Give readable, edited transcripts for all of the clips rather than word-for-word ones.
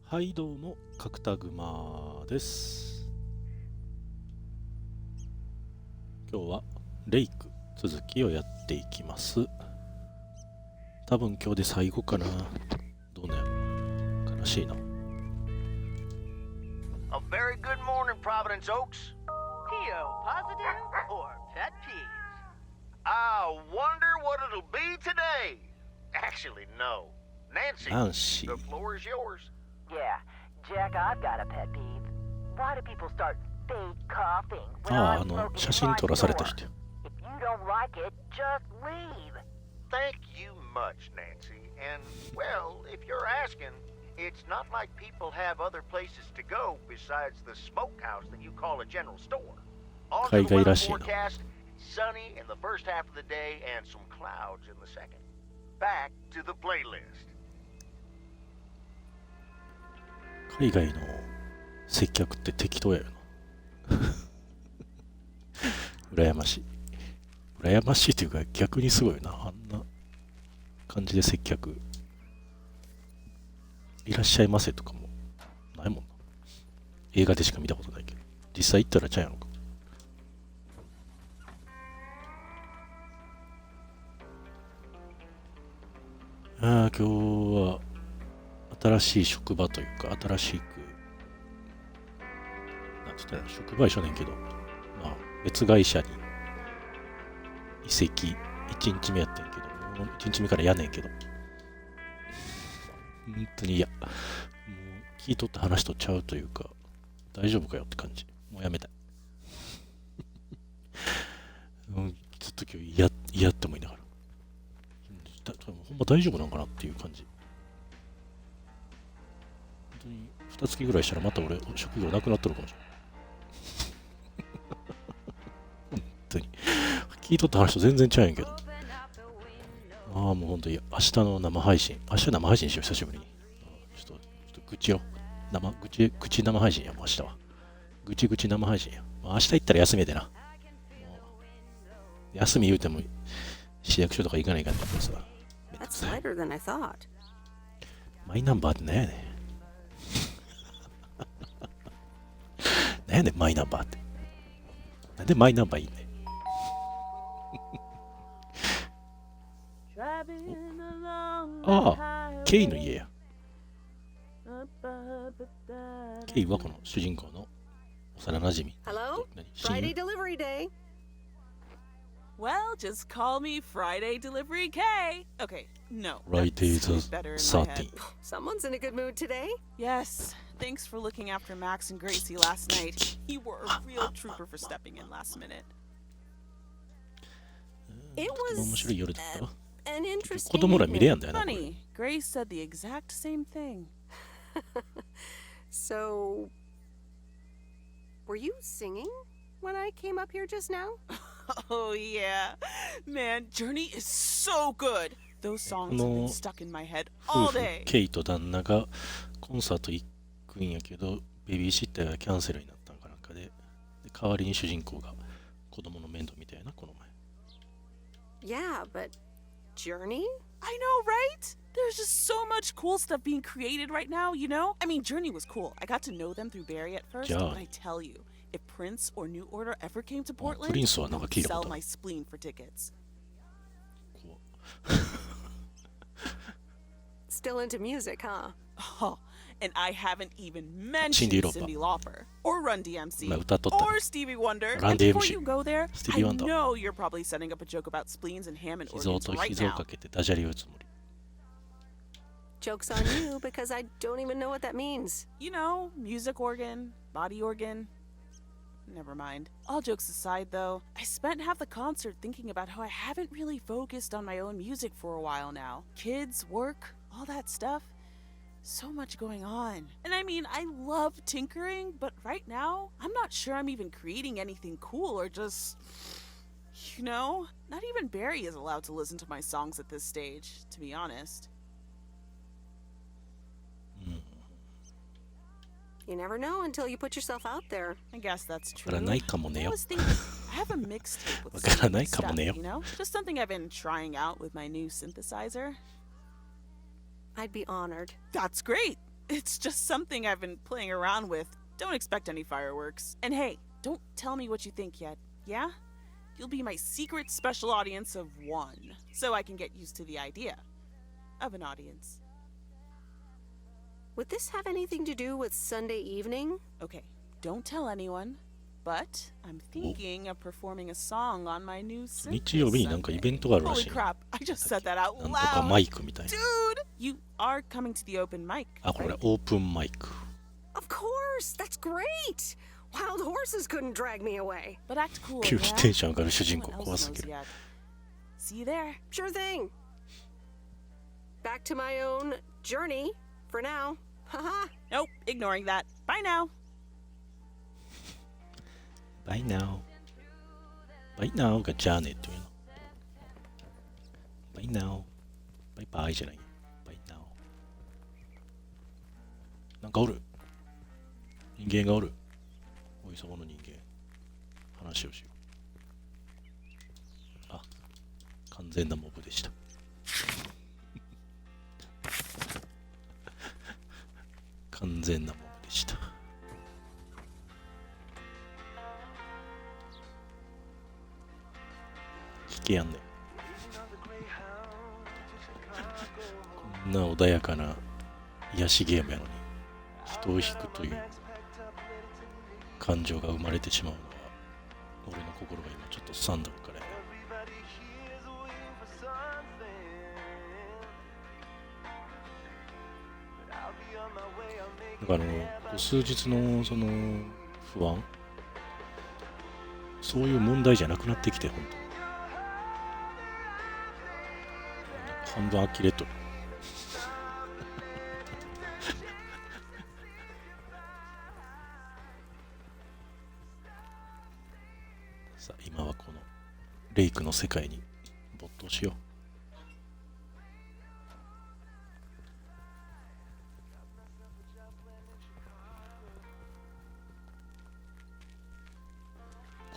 はいどうも、kakutagumaです。今日はレイク続きをやっていきます。多分今日で最後かな。どうね、悲しいな。A very good morning, Providence Oaks. PO positive or pet peeves? I wonder what it'll be today. Actually, no. Nancy, the floor is yours. Yeah, Jack, I've got a pet peeve. Why do people start fake coughing when ああ、 I'm smoking 写 in 真 my 撮らされた store? 人。If you don't like it, just leave. Thank you much, Nancy. And, well, if you're asking, it's not like people have other places to go besides the smokehouse that you call a general store. On to the 海外 weather らしいな。 forecast, sunny in the first half of the day and some clouds in the second. Back to the playlist. 海外の接客って適当やよな。羨ましい。羨ましいというか逆にすごいな。あんな感じで接客。いらっしゃいませとかもないもんな。映画でしか見たことないけど。実際行ったらちゃうやろか。今日は新しい職場というか、新しく、なんて言ったら職場一緒ねんけど、まあ、別会社に移籍、1日目やってんけど、もう1日目からやねんけど、本当に嫌。もう聞いとった話とちゃうというか、大丈夫かよって感じ。もうやめたい。ずっと今日嫌って思いながら。ほんま大丈夫なんかなっていう感じ。本当に2月ぐらいしたらまた俺職業なくなっとるかもしれない。本当に聞いとった話と全然ちゃうんやけど。もう本当に明日の生配信、明日生配信しよう久しぶりに。ちょっと愚痴を愚痴生配信や。もう明日は愚痴生配信や。明日行ったら休みでな。休み言うても市役所とか行かないかんねんけどさ。That's lighter than I thought. マイナンバーって何やねん。何やねんマイナンバーって。なんでマイナンバーいいねん。ああ、ケイの家や。ケイはこの主人公の幼馴染。 Hello? Friday delivery day. Well, just call me Friday Delivery K. Okay, no. Friday that's the better in my head. 13th. Someone's in a good mood today. Yes, thanks for looking after Max and Gracie last night. You were a real trooper for stepping in last minute. It とても面 was 白い夜だったわ。 an 子 interesting 供ら見れやん evening. だよな。これ Funny, Grace said the exact same thing. So, were you singing when I came up here just now? Oh yeah. Man, Journey is so good. Those songs have been stuck in my head 夫 all 婦 day. ケイと旦那がコンサート行くんやけど、ベビーシッターがキャンセルになったんかなんかで、代わりに主人公が子供の面倒みたいな、この前。 Yeah, but Journey? I know, right? There's just so much cool stuff being created right now, you know? I mean, Journey was cool. I got to know them through Barry at first, Yeah. but I tell you, if Prince or New Order ever came to Portland, プリンスはなんか I 聞い would たこ sell とあ my る。 spleen for tickets. Still into music, huh? Oh, and I haven't even Cindy mentioned Lauper. Cyndi Lauper or Run DMC まあ歌っとったな。 or Stevie Wonder. Run And before DMC you go there, Stevie I Wonder. know you're probably setting up a joke about spleens and Hammond 膝 organs と right 膝を now. かけてダジャレを打つつもり。 Joke's on you because I don't even know what that means. You know, music organ, body organ. Never mind. All jokes aside, though, I spent half the concert thinking about how I haven't really focused on my own music for a while now. Kids, work, all that stuff. So much going on. And I mean, I love tinkering, but right now, I'm not sure I'm even creating anything cool or just... You know, not even Barry is allowed to listen to my songs at this stage, to be honest. You never know until you put yourself out there. I guess that's true. わからないかもね I よ。 was thinking, I have a mixtape with わからない some かも stuff, ねよ。 you know? Just something I've been trying out with my new synthesizer. I'd be honored. That's great. It's just something I've been playing around with. Don't expect any fireworks. And hey, don't tell me what you think yet, yeah? You'll be my secret special audience of one, so I can get used to the idea of an audience. Would this have anything to do with Sunday evening? Okay, don't tell anyone, but I'm thinking of performing a song on my new synth 日曜日になんかイベントがあるら Holy しいね。 crap, I just said that out なんとかマ loud. イクみたいな。 Dude, you are coming to the open mic, あ、これ right? オープンマイク。 Of course! That's great! Wild horses couldn't drag me away. But act cool, 急に yeah? テンション上がる主 No 人 one 公 else 怖すぎ knows る。 yet. See you there. Sure thing. Back to my own journey for now. Haha. Nope, ignoring that. Bye now. Bye now. Bye now がじゃあねっていうの。Bye now. Bye bye じゃない。Bye now. なんかおる。人間がおる。おいそこの人間。話をしよう。あ、完全なモブでした。完全なモブでした。聞けやんね。こんな穏やかな癒しゲームやのに人を引くという感情が生まれてしまうのは俺の心が今ちょっとすさんどるからや。だから数日のその不安、そういう問題じゃなくなってきて、本当半分呆れとる。さあ今はこのレイクの世界に没頭しよう。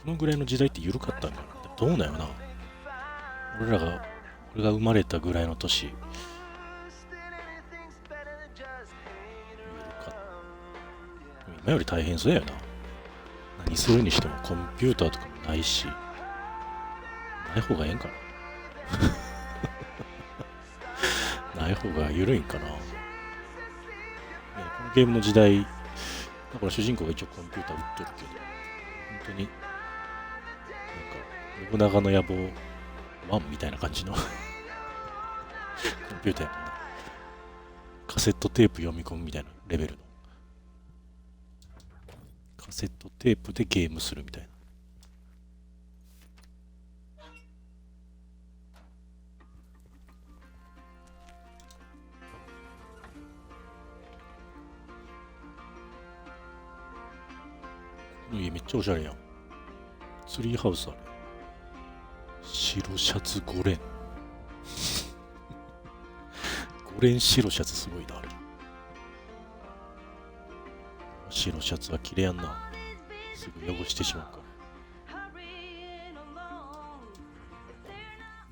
このぐらいの時代って緩かったんだよな。どうなんやろな。俺が生まれたぐらいの年、緩かった。今より大変そうやよな。何するにしてもコンピューターとかもないし、ない方がええんかな。ない方が緩いんかな。いやこのゲームの時代、だから主人公が一応コンピューター売っとるけど、本当に信長の野望1みたいな感じのコンピューターやもんな。カセットテープ読み込むみたいなレベルの。カセットテープでゲームするみたいな。この家めっちゃおしゃれやん。ツリーハウスあれ。白シャツ5連5連白シャツすごいな。あれ白シャツは綺麗やんな。すぐ汚してしまうから。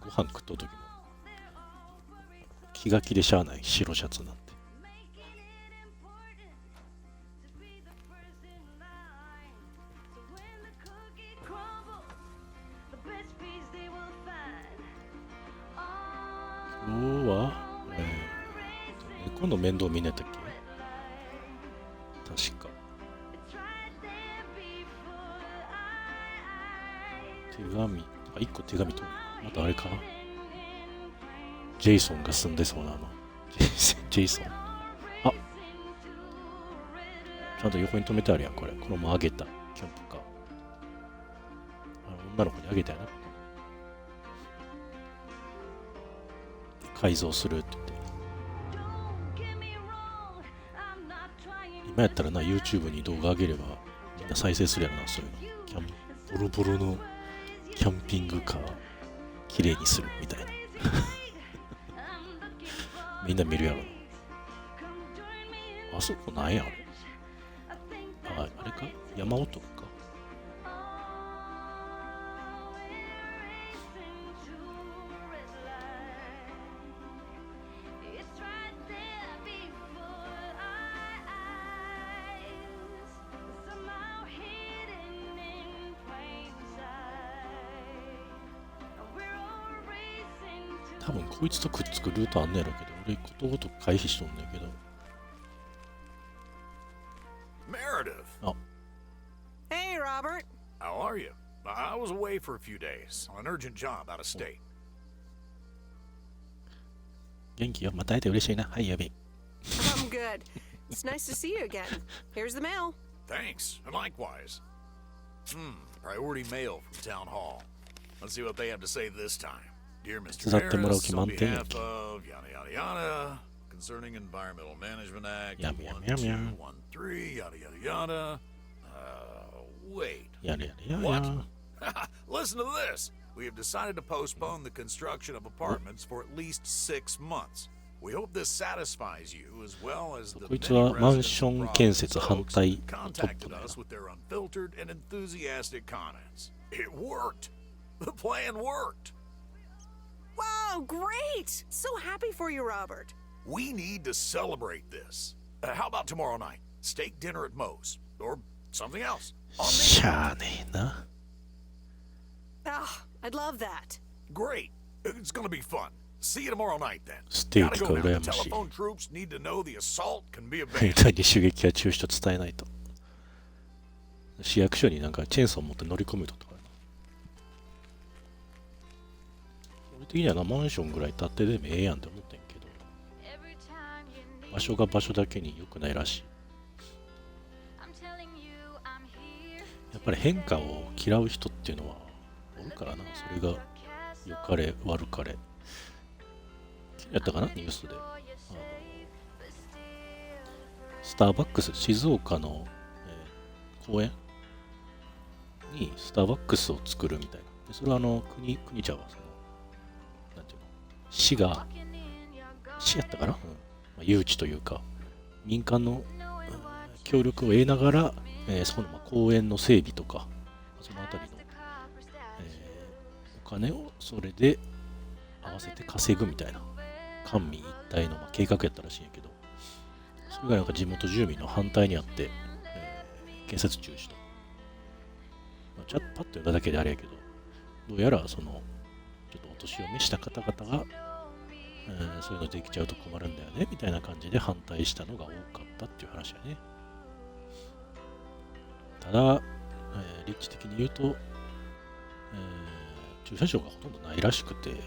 ご飯食った時も気が気でしゃあない。白シャツなんて。今日は、猫の面倒見ねたっけ。確か手紙、一個手紙と、またあれかジェイソンが住んでそうなジェイソン。あ、ちゃんと横に止めてあるやん。これこのままあげたキャンプカー。女の子にあげたやな。改造するって言って。今やったらな YouTube に動画上げればみんな再生するやろな。そういうのボロボロのキャンピングカー綺麗にするみたいなみんな見るやろ。あそこなんやあれ。あれか山男か。多分こいつとくっつくルートあんねやろうけど、俺ことごとく回避しとんねんけど。Meredith. Oh. Hey, Robert. How are you? I was away for a few days on an urgent job out of state. 元気よ。また会えて嬉しいな。はい、やべ。I'm good. It's nice to see you again. Here's the mail. Thanks, and likewise. Priority mail from Town Hall. Let's see what they have to say this time. Dear Mr. 手伝ってもらう Harris, 気 on 満点やん behalf け。 of yada yada yada, concerning Environmental Management Act, Yum, yum, yum, yum. 1213, yada yada yada. Wait. やれやれやれ What? や。Listen to this. We have decided to postpone the construction of apartments for at least 6 months. We hope this satisfies you as well as the こいつ many はマン residents ショ of ン建 Providence 設反 folks 対 who トップ contacted だよな。 us with their unfiltered and enthusiastic comments. It worked. The plan worked. Wow, great! So happy for you, Robert. We need to celebrate this. How about tomorrow night? Steak dinner at Moe's or something else. On me. しゃあねえな。Ah, I'd love that. Great. It's gonna be fun. See you tomorrow night then. ステー Gotta キ go か now. The 羨ましい。 telephone troops need to know the assault can be 兵 avenged. 隊に襲撃は中止と伝えないと。市役所になんかチェーンソー持って乗り込むとかな。俺的にはな、マンションぐらい建ってでもええやんって思ってんけど、場所が場所だけに良くないらしい。やっぱり変化を嫌う人っていうのはおるからな。それが良かれ悪かれ。やったかなニュースで。スターバックス、静岡の、公園にスターバックスを作るみたいな。でそれは国ちゃうわ、その、なんていうの、市やったかな、まあ、誘致というか、民間の、協力を得ながら、そこの、まあ、公園の整備とか、そのあたりの、お金をそれで合わせて稼ぐみたいな、官民一体の、まあ、計画やったらしいんやけど、それがなんか地元住民の反対にあって、建設中止と。まあ、パッと読んだだけであれやけど、どうやらその、ちょっとお年を召した方々が、そういうのできちゃうと困るんだよね、みたいな感じで反対したのが多かったっていう話やね。ただ、立地的に言うと、駐車場がほとんどないらしくて、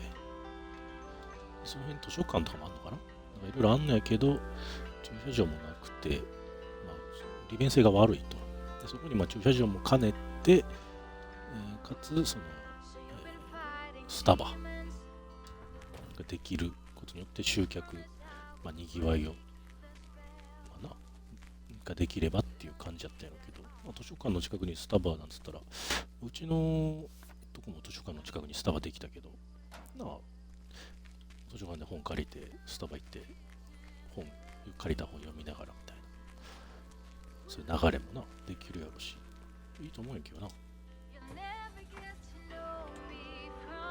その辺図書館とかもあるのかな、いろいろあんのやけど、駐車場もなくて、まあ、利便性が悪いと。でそこにまあ駐車場も兼ねて、かつその、スタバができることによって集客、まあ、にぎわいを、まあ、ができればっていう感じだったんやろうけど、まあ、図書館の近くにスタバなんつったら、うちのとこも図書館の近くにスタバできたけど、図書館で本借りて、スタバ行って、借りた本読みながらみたいな、そういう流れもな、できるやろし、いいと思うんやけどな。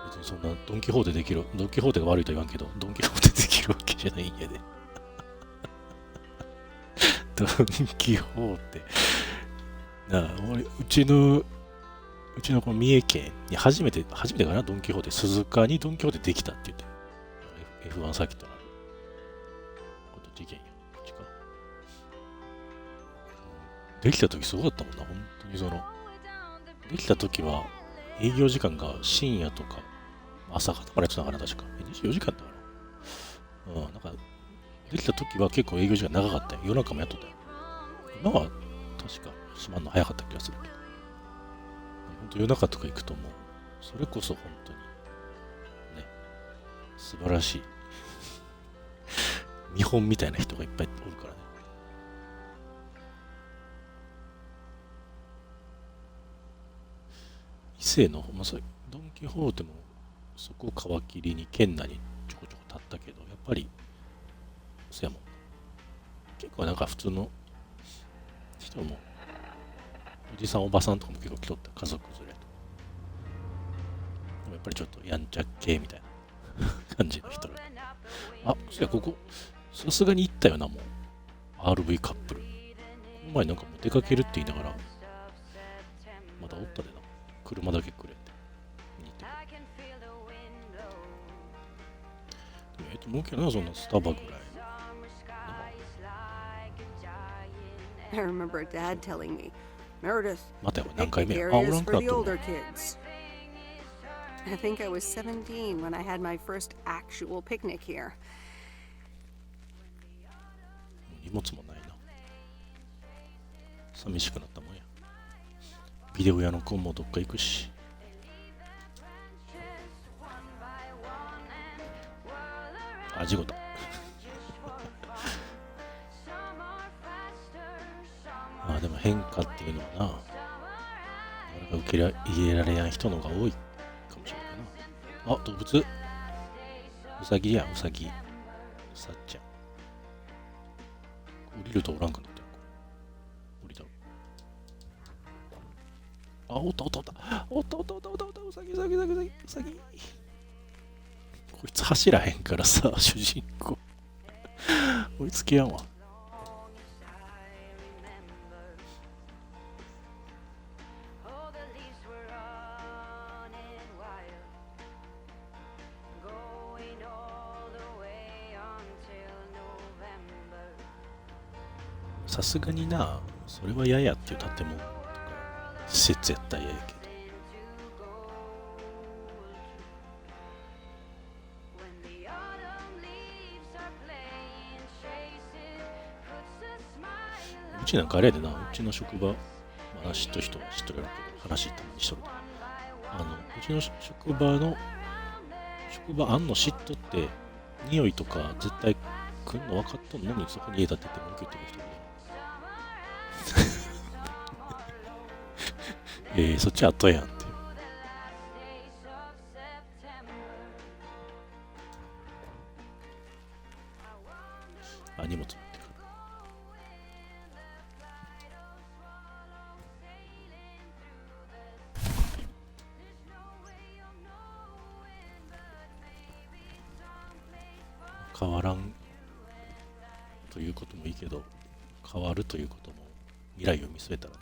別にそんなドン・キホーテできる、ドン・キホーテが悪いとは言わんけど、ドン・キホーテできるわけじゃないんやで。ドン・キホーテ。なあ、俺、うちのこの三重県に初めてかな、ドン・キホーテ、鈴鹿にドン・キホーテできたって言って、F1 サーキットのあること事件や、こっちか。できた時すごかったもんな、本当にその、できた時は営業時間が深夜とか、朝方からやってたのかな、確か。24時間だから。なんか、できた時は結構営業時間長かったよ。夜中もやっとったよ。今は確か閉まるの早かった気がするけど。本当夜中とか行くともう、それこそ本当に、ね、素晴らしい。見本みたいな人がいっぱいおるからね。伊勢の、まあ、ドン・キホーテもそこを皮切りに県内にちょこちょこ立ったけど、やっぱり、そうやもん。結構なんか普通の人も、おじさんおばさんとかも結構来とった、家族連れと。でもやっぱりちょっとやんちゃ系みたいな感じの人ら。あ、そうや、ここ、さすがに行ったよな、もう。RV カップル。この前なんかもう出かけるって言いながら、まだおったでな。車だけくれって。見に行ってくれ。と思うけどな、そんなスタバぐらい。I remember Dad telling me, Meredith, 待てよ、 the 何回 picnic 目や。あ、 area おら is んく for なっ the たの。 older kids. I think I was 17 when I had my first actual picnic here. 荷物もないな。寂しくなったもんや。ビデオ屋の子もどっか行くし。あ、事故だ。まあでも変化っていうのはな、なかなか受け入れられやん人の方が多いかもしれないな。あ、動物。うさぎや、うさぎ。うさっちゃん。降りるとおらんくなってる。降りた。あ、おったおったおった。おったおったおったおったおった。うさぎうさぎうさぎうさぎうさぎ。こいつ走らへんからさ、主人公。追いつけやんわ。さすがにな、それは嫌やっていう建物とか施設やったら嫌やけど。うちなんかあれやでな、うちの職場、まあ、知っとる人は知っとるやろうけど、話たまにしとる。うちの職場あんの知っとって、匂いとか絶対来んの分かっとんのにそこに家建てて文句言ってる人で。そっち後やんって。あ、荷物持ってくる。変わらんということもいいけど、変わるということも未来を見据えたらね、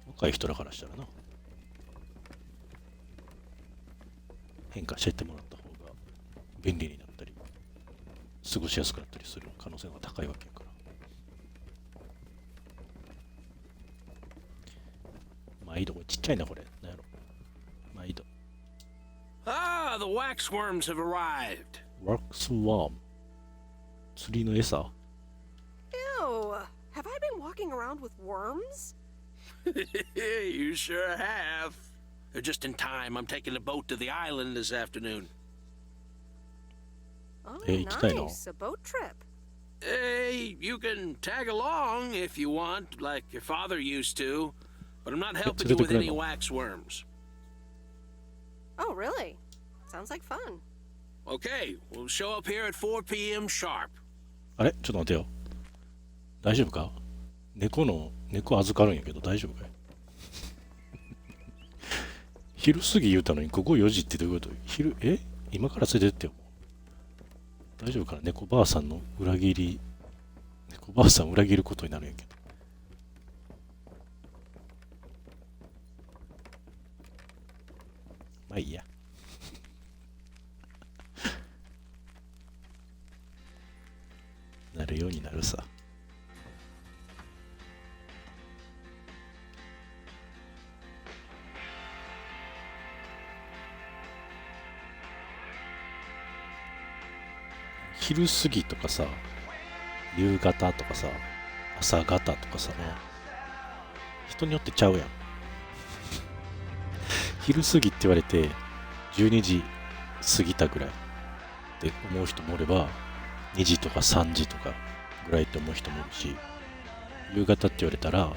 若い人らからしたらな、変化してってもらった方が便利になったり過ごしやすくなったりする可能性が高いわけやから。毎度ちっちゃいなこれ。なんやろ。毎度。Ah, the waxworms have arrived. ワークスワーム。釣りの餌。Ew! Have I been walking around with worms? You sure have. Just in time. I'm taking a boat to the island this afternoon. Oh, Hey, nice. A boat trip. Hey, you can tag along if you want, like your father used to, but I'm not helping you with any waxworms. Oh, really? Sounds like fun. Okay, we'll show up here at 4 p.m. sharp. あれちょっと待てよ。大丈夫か？猫預かるんやけど大丈夫かい？昼過ぎ言うたのにここ4時ってどういうこと？今から連れてってよ。大丈夫かな？猫ばあさんの裏切り、猫ばあさん裏切ることになるんやけど。まあいいや。なるようになるさ。昼過ぎとかさ、夕方とかさ、朝方とかさ、人によってちゃうやん。昼過ぎって言われて12時過ぎたぐらいって思う人もおれば、2時とか3時とかぐらいって思う人もいるし、夕方って言われたら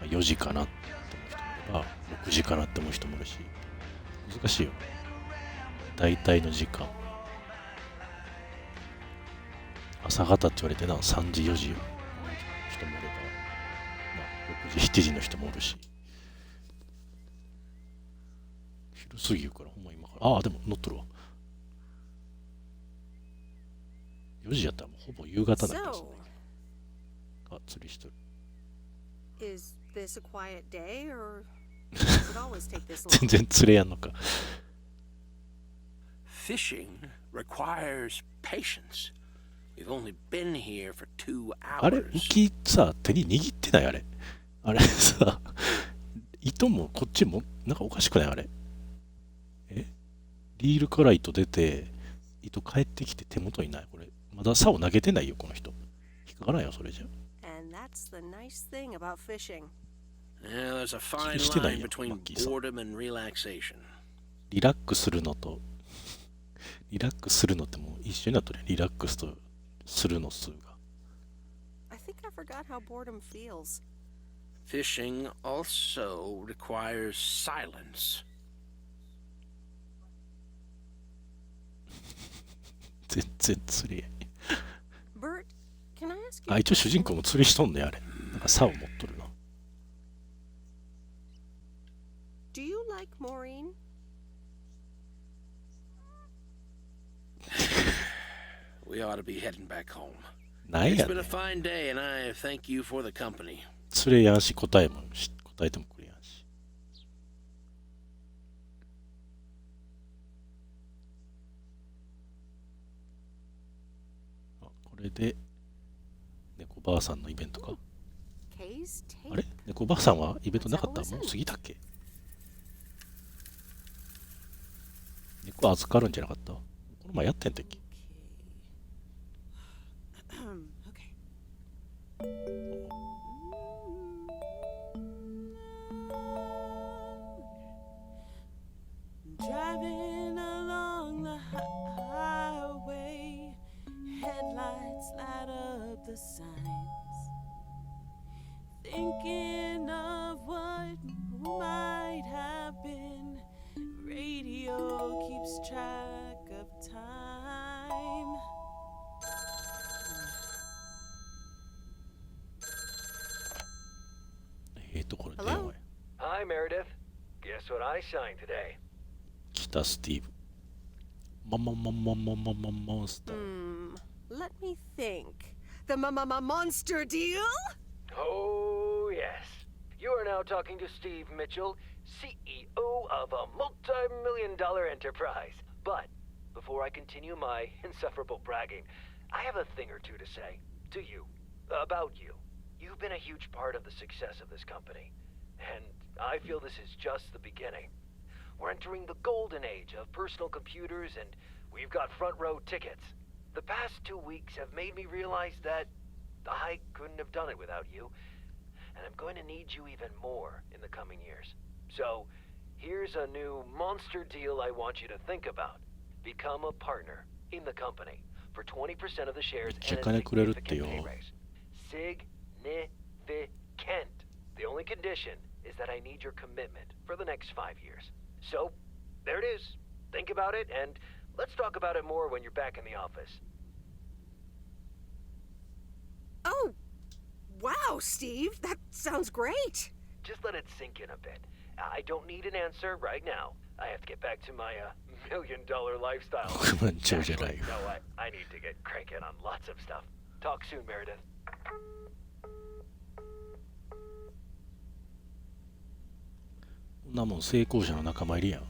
4時かなって思う人もいれば、6時かなって思う人もいるし、難しいよね。大体の時間。朝方って言われてな、3時4時の人もいれば、6時7時の人もおるし、昼過ぎ言うからほんま今から、ああでも乗っとるわ。4時やったらもうほぼ夕方なんですね。あ、釣りしとる。Is this a quiet day, or does it always take this long? 全然釣れやんのか。fishing requires patience. We've only been here for 2あれ、浮 hours. きさ、手に握ってないあれ。あれさ、糸もこっちも、なんかおかしくないあれ。リールから糸出て、糸帰ってきて手元にない。これ、まだ竿投げてないよ、この人。引っかからんよ、それじゃ。And that's the nice thing about fishing. Yeah, there's a fineしてない line よ、 between マッキーさん。 boredom and relaxation. リラックスするのと、リラックスするのってもう一緒になっとるやん。リラックスとするの数が。I think I forgot how boredom feels. Fishing also requires silence. 全然釣りやん。 Bert, can I ask you? あ、一応主人公も釣りしとんねあれ。なんか竿持っとるな。Do you like Maureen? We ought to be heading back home. なん It's や been ね a ん。 fine day, and I thank you for the company. 釣れやんし、答えてもくれやんし。あ、これで、猫ばあさんのイベントか。 Kay's あれ tape. 猫ばあさんはイベントなかった？もう過ぎたっけ？猫預かるんじゃなかった？この前やってんだっけ？ Okay. Driving along the highway, headlights light up the signs. Thinking of what might have been. Radio keeps track of time.これ電話や。 Hi, Meredith. Guess what I signed today? 来たスティーブ。モンスター。 Let me think. The monster deal? Oh, yes. You are now talking to Steve Mitchell, CEO of a multi-million-dollar enterprise. But before I continue my insufferable bragging, I have a thing or two to say to you about you. You've been a huge part of the success of this company, and I feel this is just the beginning. We're entering the golden age of personal computers, and we've got front row tickets. The past 2 weeks have made me realize that I couldn't have done it without you, and I'm going to need you even more in the coming years. So, here's a new monster deal I want you to think about. Become a partner in the company for 20% of the shares and a significant pay raise. Significant. The only condition is that I need your commitment for the next 5 years. So, there it is. Think about it, and let's talk about it more when you're back in the office. Oh, wow, Steve. That sounds great. Just let it sink in a bit. I don't need an answer right now. I have to get back to my $1,000,000 lifestyle. Actually, no, I need to get cranking on lots of stuff. Talk soon, Meredith. こんなもん成功者の仲間入りやん。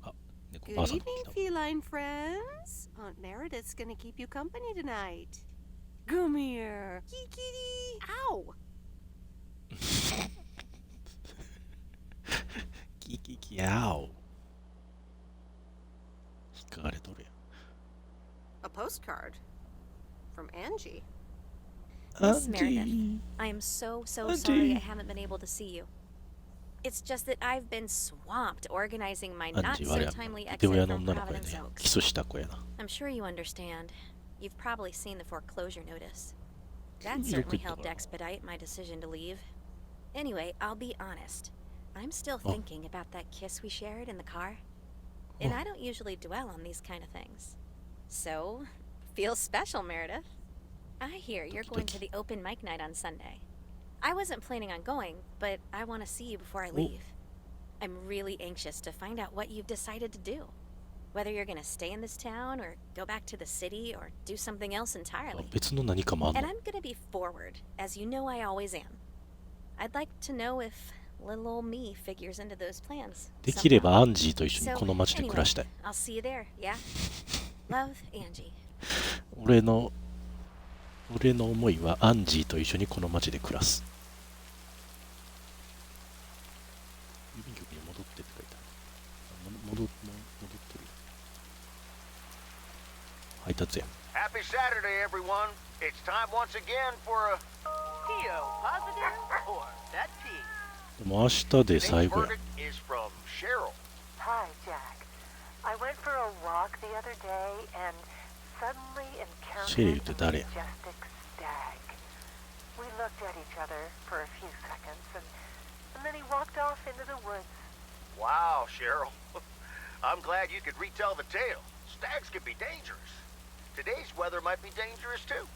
あ、猫 Good ばあさんが evening, 来た。 feline friends. Aunt Meredith's gonna keep you company tonight. Come here. Kitty. Ow. キキキヤオ。引っかかれとるやん。 A postcard from Angie. Miss Meredith, I am so sorry I haven't been able to see you. It's just that I've been swamped organizing my アン not ジはあれ so や timely ビデオ屋 exit の from 女の子やね Providence Oaks. キスした子やな。 I'm sure you understand. You've probably seen the foreclosure notice. That よ certainly く言った helped から。 expedite my decision to leave. Anyway, I'll be honest. I'm still Oh. thinking about that kiss we shared in the car. And I don't usually dwell on these kind of things. So, feels special, Meredith. I hear you're going to the open mic night on Sunday. I wasn't planning on going, but I want to see you before I leave. I'm really anxious to find out what you've decided to do. Whether you're going to stay in this town or go back to the city or do something else あ entirely. 別の何かもあん And の。 I'm going to be forward, as you know I always am. I'd like to know if little old me figures into those plans. できればアンジーと一緒にこの街で暮らしたい。 I'll see you there, yeah? Love, Angie. 俺の思いはアンジーと一緒にこの街で暮らす。郵便局に戻ってって書いてある。戻ってる。配達や。Happy Saturday, everyone. It's time once again for a PO positive or that P? でも明日で today's 最後や。 verdict is from Cheryl. Hi, Jack. I went for a walk the other day and suddenly encountered シェリルって誰や。 a majestic stag. We looked at each other for a few seconds and then he walked off into the woods. Wow, Cheryl. I'm glad you could retell the tale. Stags can be dangerous. Today's weather might be dangerous too.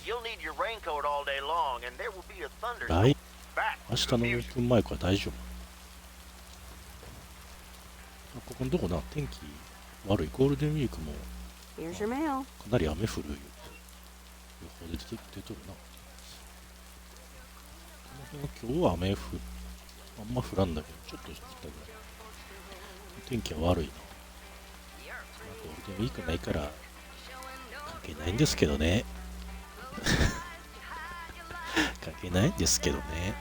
You'll need your raincoat all day long, and there will be a 来 thunderstorm. Back 明 to 日 the のオ music. ープン前から大丈夫。ここのとこな、天気悪い。ゴールデンウィークも Here's your mail. かなり雨降るよ。予報で出とるな。この辺は今日は雨あんま降らんだけど、ちょっと降ったぐらい。天気は悪いな。ゴールデンウィークないから関係ないんですけどね。関係ないんですけどね。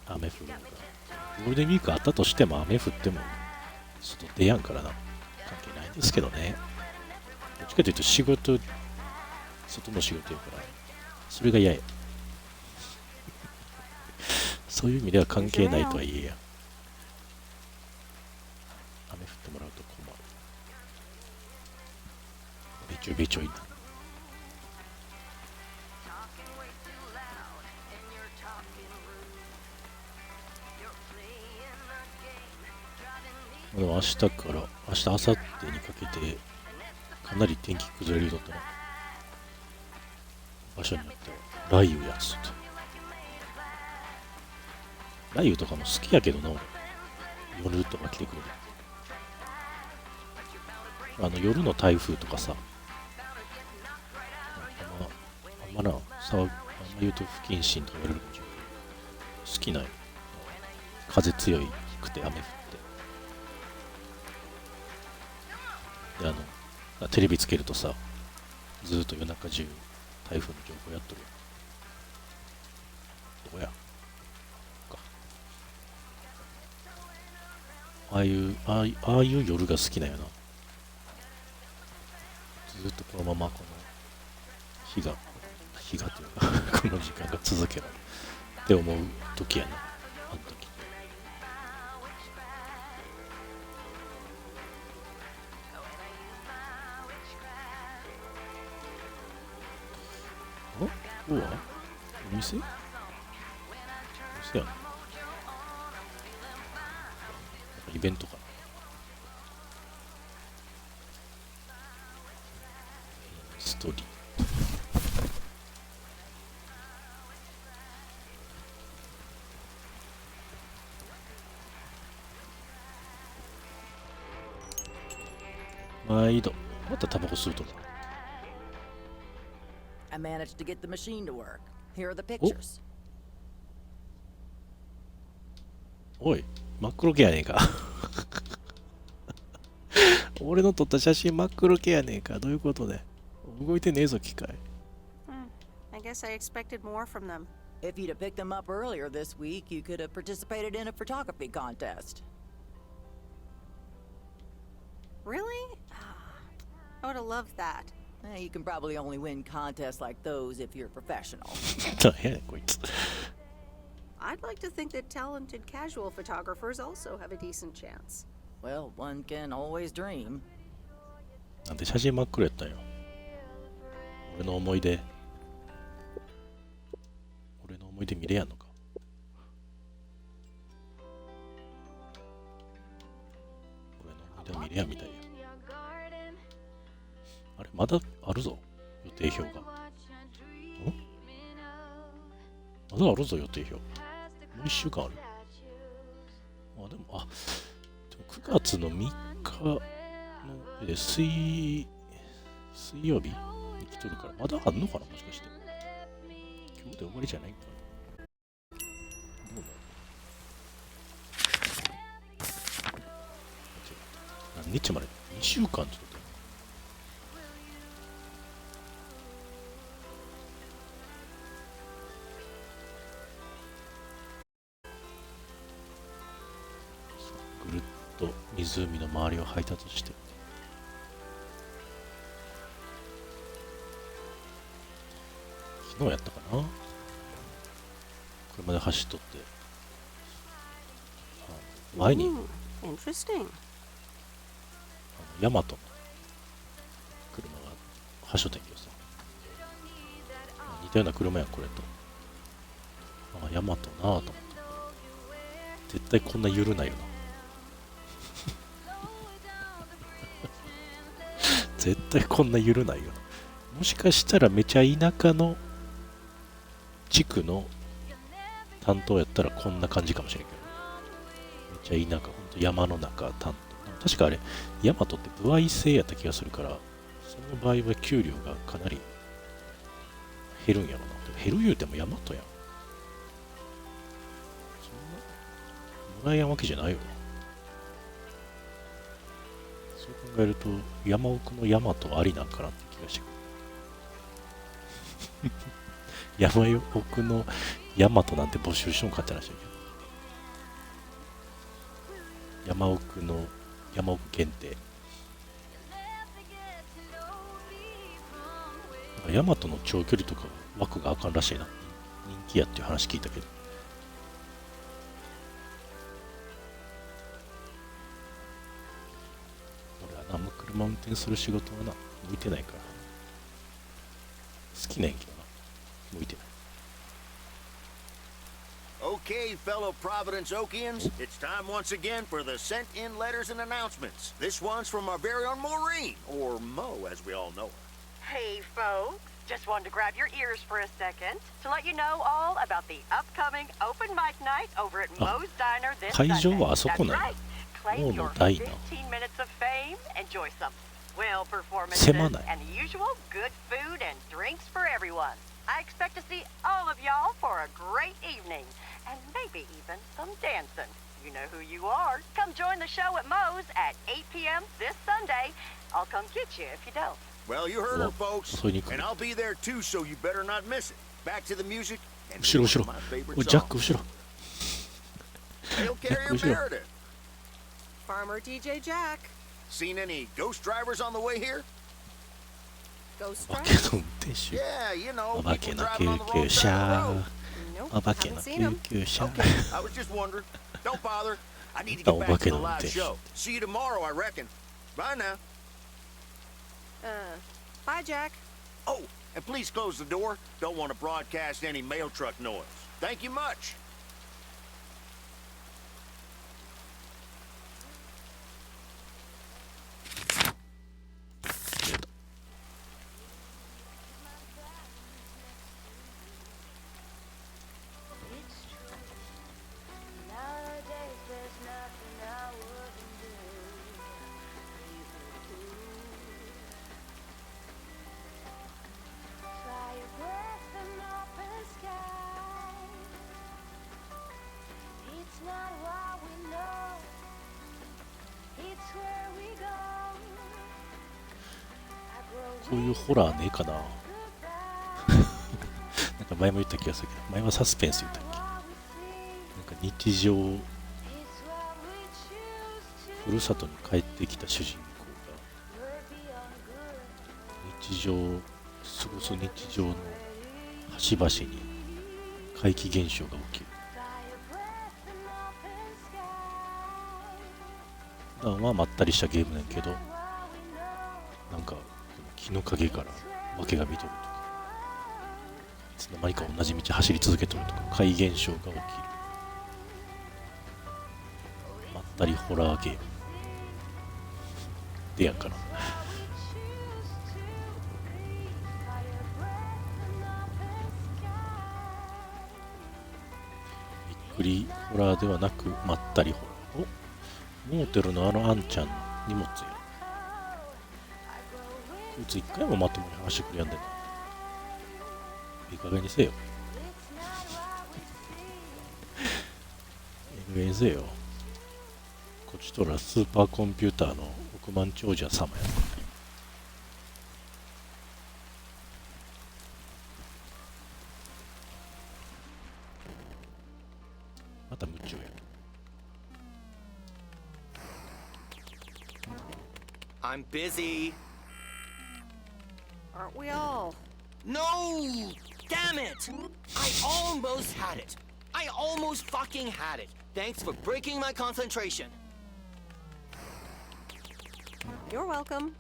雨降るのが。ゴールデンウィークあったとしても雨降っても外出やんからな。関係ないんですけどね。どっちかというと外の仕事やから、それが嫌や。そういう意味では関係ないとはいえや。雨降ってもらうと困る。べちょべちょいな。でも明日から、明日、明後日にかけて、かなり天気崩れるようだったな。場所によっては、雷雨やつって。雷雨とかも好きやけどな、俺。夜とか来てくれる。夜の台風とかさ、あんまな、あんま言うと不謹慎とか言われるかもしれない。好きなんよ。風強いくて雨降って。でテレビつけるとさ、ずーっと夜中中台風の情報やっとるよ。どこやか。ああいう夜が好きなんよな。ずーっとこのままこの日がというかこの時間が続けばって思う時やな。あの時。ここはお店やな。イベントかな。ストーリー。毎度。またタバコ吸うとか。I managed to get the machine to work. Here are the pictures. おい、真っ黒けやねえか。俺の撮った写真真っ黒けやねえか。どういうことで。動いてねえぞ、機械。I guess I expected more from them. If you'd have picked them up earlier this week, you could have participated in a photography contest. Really? I would have loved that. You can probably only win contests like those if you're professional. 何やねん、こいつ。I'd like to think that talented casual photographers also have a decent chance. Well, one can always dream. なんで写真真っ黒やったんよ。俺の思い出見れやんのか。俺の思い出見れやんみたいや。あれ、まだあるぞ、予定表が。まだあるぞ、予定表。もう1週間ある。でも9月の3日の水曜日に来とるから、まだあんのかな、もしかして。今日で終わりじゃないんかな。どうなの？日まで2週間ってことだよ。ぐるっと湖の周りを配達して、昨日やったかな、車で走っとって、前に Interesting. ヤマトの車が走っとったんやけどさ、似たような車やんこれと。ヤマトなぁと思って、絶対こんな緩ないよな。絶対こんな緩ないよな。もしかしたらめちゃ田舎の地区の担当やったらこんな感じかもしれんけど、めっちゃ田舎、ほんと山の中担当。確かあれ、ヤマトって歩合制やった気がするから、その場合は給料がかなり減るんやろな。減る言うてもヤマトやん。そんなもらえやんわけじゃないよな。そう考えると、山奥のヤマトありなんかなって気がしてくる。山奥のヤマトなんて募集しようかって話だけど。山奥限定。ヤマトの長距離とか枠があかんらしいな。人気やっていう話聞いたけど。俺はな、あんま車運転する仕事はな、向いてないから。好きなんやけどな、向いてない。Okay, fellow Providence Okians, it's time once again for the sent-in letters and announcements. This one's from our very own Maureen, or Mo as we all know her. Hey, folks. Just wanted to grab your ears for a second to let you know all about the upcoming open mic night over at Mo's Diner this Sunday. 会場はあそこなんや。 Claim your ダイナー。 15 minutes of fame. Enjoy some well performances 狭ない。 and the usual good food and drinks for everyone. I expect to see all of y'all for a great evening, and maybe even some dancing. You know who you are. Come join the show at Mo's at 8 p.m. this Sunday. I'll come get you if you don't. Well, you heard her, folks, and I'll be there too, so you better not miss it. Back to the music, and後ろ後ろ。おい、ジャック後ろ。 Mail carrier Meredith. Farmer DJ Jack. Seen any ghost drivers on the way here? Ghost お化 driver? けの運転手。 Yeah, you know, お化け people の driving on 救 the 急 wrong 車 side of the road.。Nope, お化けの haven't seen him. 救急車。 Okay, I was just wondering. Don't bother. I need to get back to the live show. See you tomorrow, I reckon. Bye now. Bye, Jack. Oh, and please close the door. Don't want to broadcast any mail truck noise. Thank you much. こういうホラーねえかな。なんか前も言った気がするけど、前はサスペンス言ったっけ。なんか日常、ふるさとに帰ってきた主人公が日常、過ごす日常の端々に怪奇現象が起きる。普段はまったりしたゲームなんやけど、なんか木の陰から化けが見とるとか、いつの間にか同じ道走り続けとるとか、怪現象が起きる。まったりホラーゲームでやんかな。びっくりホラーではなく、まったりホラー。お、モーテルのあのあんちゃんの荷物や。こいつ一回もまともに話してくれやんでんな。いい加減にせよ。いい加減にせよ。こっちとらスーパーコンピューターのお億万長者様や。また夢中や。I'm busy. Aren't we all? No! Damn it! I almost had it. I almost fucking had it. Thanks for breaking my concentration. You're welcome.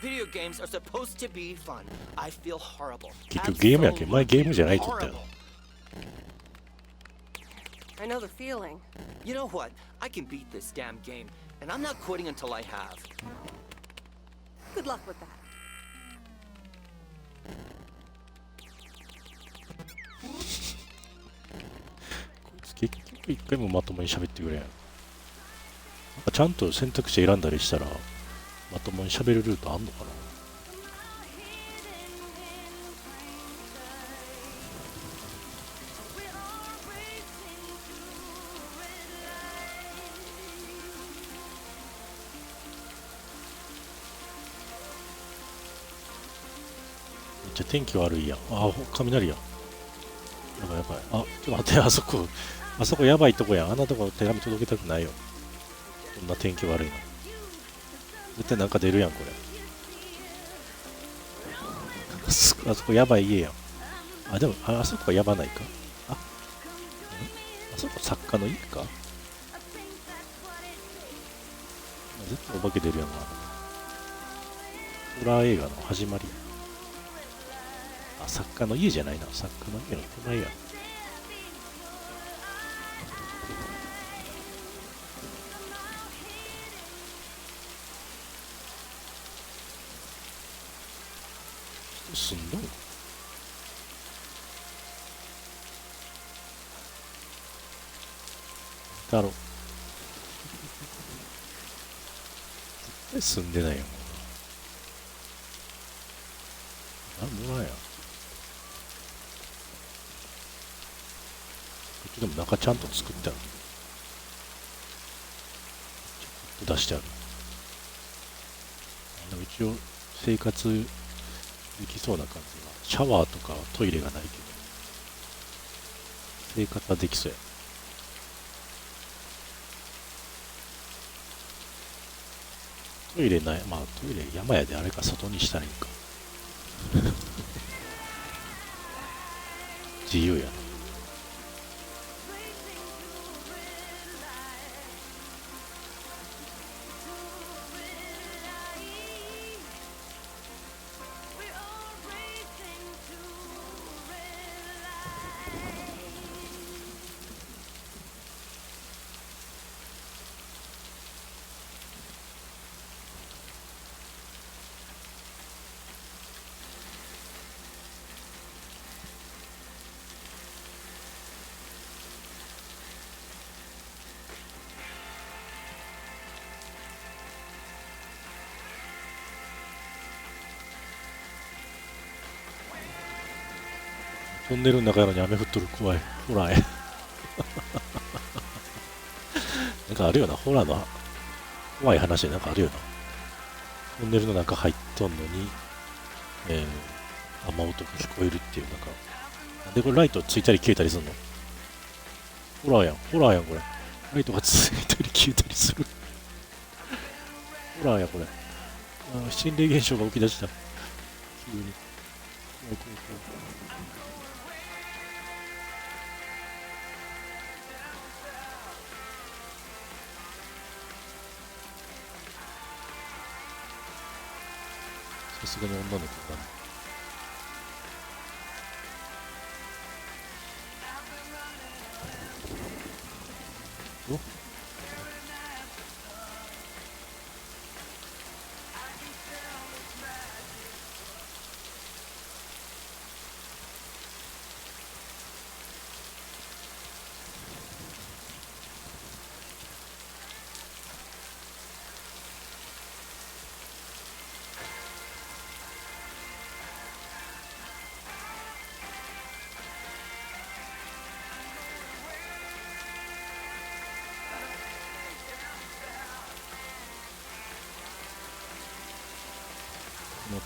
Video games are supposed to be fun. I feel horrible. 結局ゲームやけん。前ゲームじゃないって言ったよ。I know the feeling. You know what? I can beat this damn game, and I'm not quitting until I have. Good luck with that. 結局一回もまともに喋ってくれん。なんかちゃんと選択肢選んだりしたらまともに喋るルートあんのかな。めっちゃ天気悪いやん。あ、雷やん。やばいやばい。あ、ちょっと待って、あそこやばいとこやん。あんなとこ手紙届けたくないよ。こんな天気悪いの。絶対なんか出るやん、これ。あそこやばい家やん。あ、でも、あそこはやばないか。あそこ作家の家か。絶対お化け出るやんな。ホラー映画の始まり。あ、作家の家じゃないな。作家の家の手前や。人住んどんの？だろ。絶対住んでないよ。なんもないやん。こっちでも中ちゃんと作ってある。ちょっと出してある。でも一応生活できそうな感じが。シャワーとかトイレがないけど生活はできそうや。トイレない。まあトイレ山やであれか外にしたらいいか。自由やな。トンネルの中やのに雨降っとる。怖い。ホラーや。なんかあるよな。ホラーの怖い話でなんかあるよな。トンネルの中入っとんのに、雨音が聞こえるっていう、なんか。で、これライトついたり消えたりするの？ホラーやん。ホラーやん、これ。ライトがついたり消えたりする。ホラーや、これ。心霊現象が起き出した。急に。怖い怖い怖い。さすがに女の子だね。お？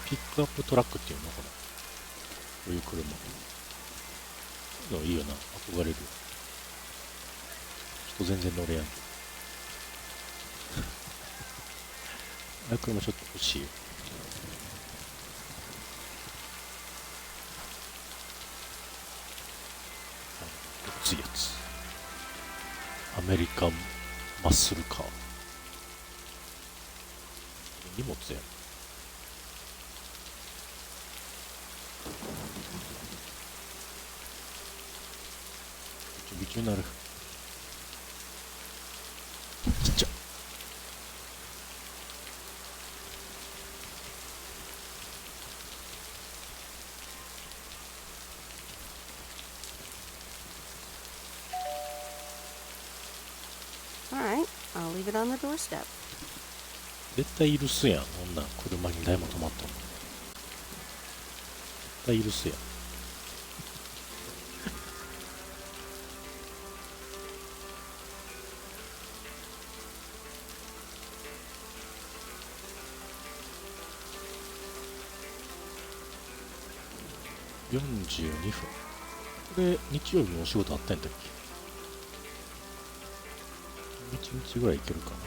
ピックアップトラックっていうのかな、こういう車。そういうのいいよな、憧れるよ。人全然乗れやん。ああいう車ちょっと欲しいよ。ごついやつ。アメリカンマッスルカー。荷物やん。びちょびちょになる。ちっちゃ。All right, I'll leave it on the doorstep. 絶対許すやん、こんなん車に台も止まったの。絶対許すやん。42分。これ、日曜日のお仕事あったんだっけ？ 1 日ぐらいいけるかな。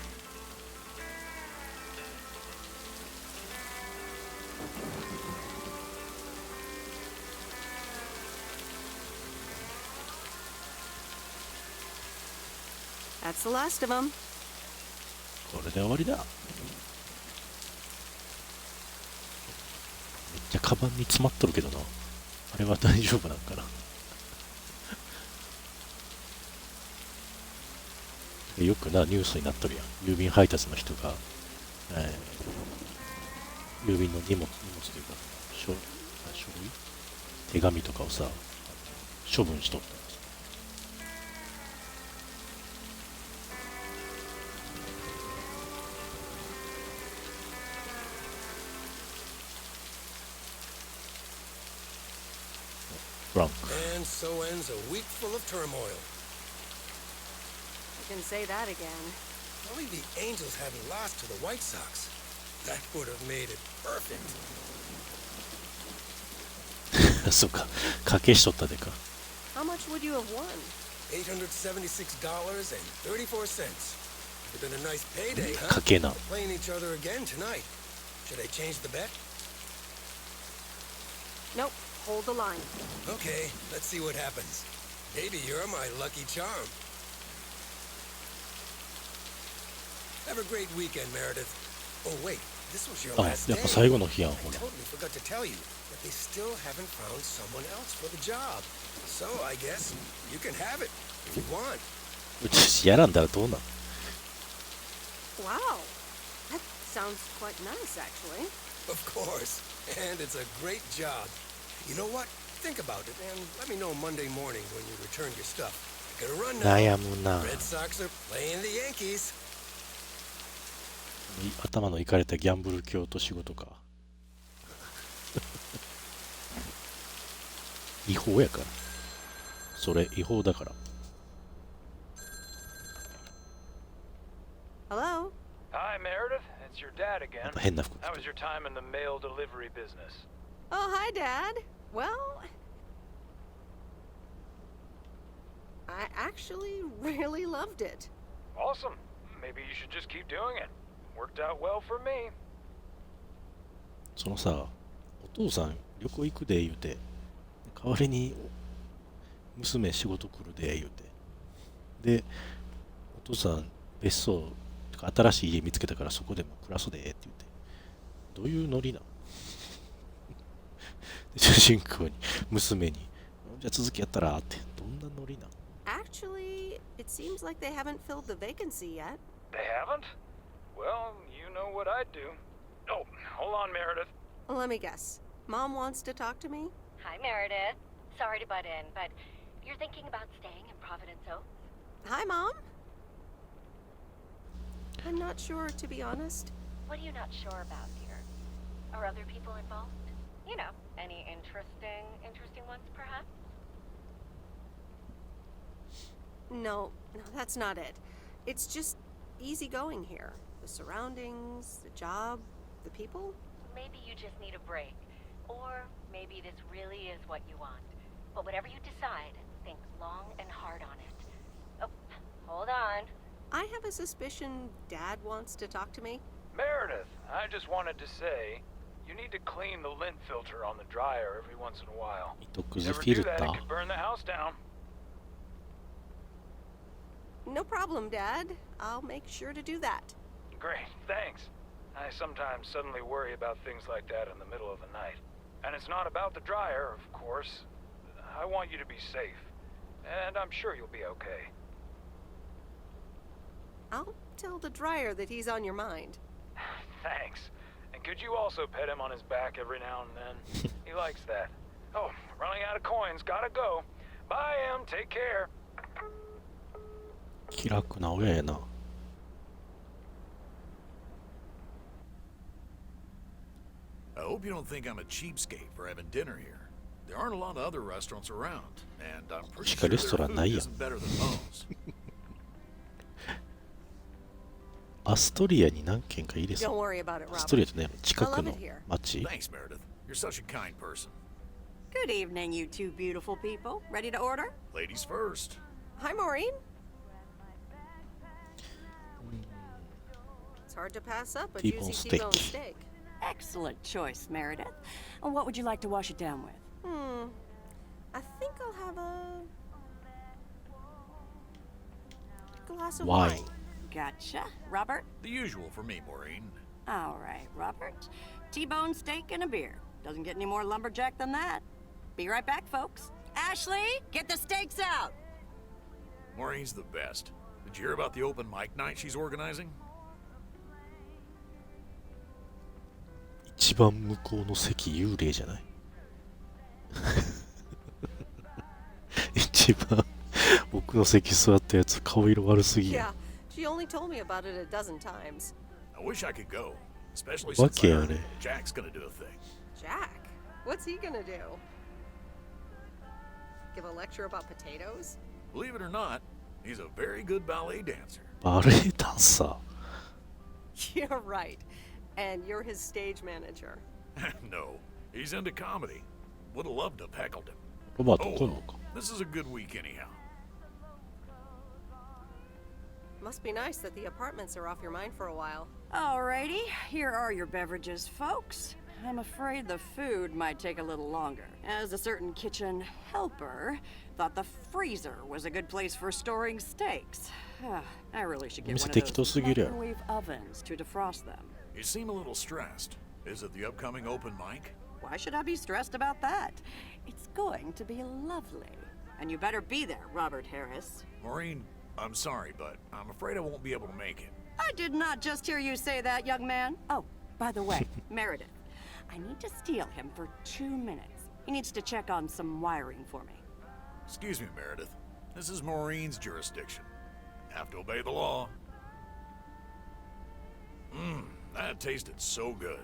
That's the last of them. これで終わりだ。めっちゃカバンに詰まっとるけどな。あれは大丈夫なんかな。よくな、ニュースになっとるやん。郵便配達の人が、郵便の荷物というか、書類手紙とかをさ、処分しとったんです。フランク。 And so ends a week full of turmoil. You can say that again. Only the Angels hadn't lost to the White Sox. That would have made it perfect. そうか、賭けしとったでか。How much would you have won? $876.34. Would have been a nice payday, huh? 賭けな。 Playing each other again tonight. Should I change the bet? Nope. Hold the line. Okay, let's see what happens. Maybe you're my lucky charm. Have a great weekend, Meredith. Oh, wait. This was your あ、 last や day. っぱ最後の日やん、 I ほら。 totally forgot to tell you that they still haven't found someone else for the job. So I guess you can have it if you want. うちやらんだらどうなん？ Wow. That sounds quite nice, actually. Of course. And it's a great job. You know what? Think about it and let me know Monday morning when you return your stuff. I gotta run now. 悩むな。 Red Sox are playing the Yankees. 頭のいかれたギャンブル教と仕事か。違法やから。それ違法だから。 Hello? Hi, Meredith. It's your dad again. また変な服着て How was your time in the mail delivery business? Oh, hi, Dad. Well, I actually really loved it. Awesome. Maybe you should just keep doing it. Worked out well for me. そのさ、お父さん旅行行くで言うて、代わりに娘仕事来るで言うて、で、お父さん別荘とか新しい家見つけたからそこでも暮らすでって言って、どういうノリなん？主人公に娘に、じゃあ続きやったらってどんなノリなん？ Actually, it seems like they haven't filled the vacancy yet. They haven't? Well, you know what I'd do. Oh, hold on, Meredith. Let me guess. Mom wants to talk to me? Hi, Meredith. Sorry to butt in, but you're thinking about staying in Providence Oaks? Hi, Mom. I'm not sure, to be honest. What are you not sure about, dear? Are other people involved? You know, any interesting ones, perhaps? No, that's not it. It's just easy going here. The surroundings, the job, the people. maybe you just need a break. Or maybe this really is what you want. But whatever you decide, think long and hard on it. Oh, hold on. I have a suspicion Dad wants to talk to me. Meredith, I just wanted to say, you need to clean the lint filter on the dryer every once in a while. 糸くず Never フィ do ル that, タ it ー could burn the house down. No problem, Dad. I'll make sure to do that. Great, thanks. I sometimes suddenly worry about things like that in the middle of the night. And it's not about the dryer, of course. I want you to be safe. And I'm sure you'll be okay. I'll tell the dryer that he's on your mind. Thanks. And could you also pet him on his back every now and then? He likes that. Oh, running out of coins. Gotta go. Bye, Em. Take care. 気楽な親やな。I hope you don't think I'm a cheapskate for having dinner here. There aren't a lot of other restaurants around, and I'm pretty しか sure レスト their ランな food いやん。 isn't better than Mo's. アストリアに何軒かいいです Don't worry about it, アストリア Robert. ってね、近 I く love の it here. 町。 Thanks, Meredith. You're such a kind person. Good evening, you two beautiful people. Ready to order? Ladies first. Hi, Maureen. It's hard to pass up a T-bone juicy steak. T-bone steak. Excellent choice, Meredith. And what would you like to wash it down with? I think I'll have a glass of Wine. wine. Gotcha. Robert? The usual for me, Maureen. All right, Robert. T-bone steak and a beer. Doesn't get any more lumberjack than that. Be right back, folks. Ashley, get the steaks out! Maureen's the best. Did you hear about the open mic night she's organizing? 一番向こうの席幽霊じゃない一番僕の席座ったやつ顔色悪すぎや Yeah, she only told me about it a dozen times. I wish I could go, especially わ since け I あ heard れ Jack's gonna do a thing. Jack? What's he gonna do? Give a lecture about potatoes? Believe it or not, he's a very good ballet dancer. バレエダンサ You're right. And you're his stage manager. No, he's into comedy. Would have loved to have heckled him. ーロバート Oh, 来んの well, か this is a good week anyhow. Must be nice that the apartments are off your mind for a while. Alrighty, here are your beverages, folks. I'm afraid the food might take a little longer, as a certain kitchen helper thought the freezer was a good place for storing steaks. I really should get one of 適当 those すぎるやろ microwave ovens to defrost them. You seem a little stressed. Is it the upcoming open mic? Why should I be stressed about that? It's going to be lovely. And you better be there, Robert Harris. Maureen, I'm sorry, but I'm afraid I won't be able to make it. I did not just hear you say that, young man. Oh, by the way, Meredith, I need to steal him for 2 minutes. He needs to check on some wiring for me. Excuse me, Meredith. This is Maureen's jurisdiction. Have to obey the law. That tasted so good.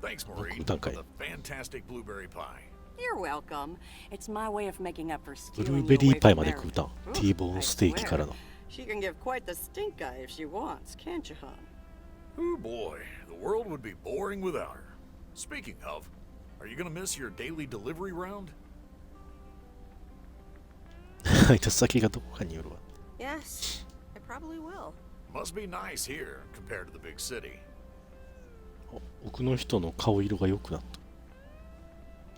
Thanks, Maureen, for the fantastic blueberry pie. You're welcome. It's my way of making up for ブル stealing ー you ベリ away ーパイ from まで食う Meredith. たん T ボーンステーキからの She can give quite the stink eye if she wants, can't you, hon? Oh boy, the world would be boring without her. Speaking of, are you gonna miss your daily delivery round? 配達先がどこかによるわ Yes, I probably will. Must be nice here compared to the big city. 奥の人の顔色が良くなった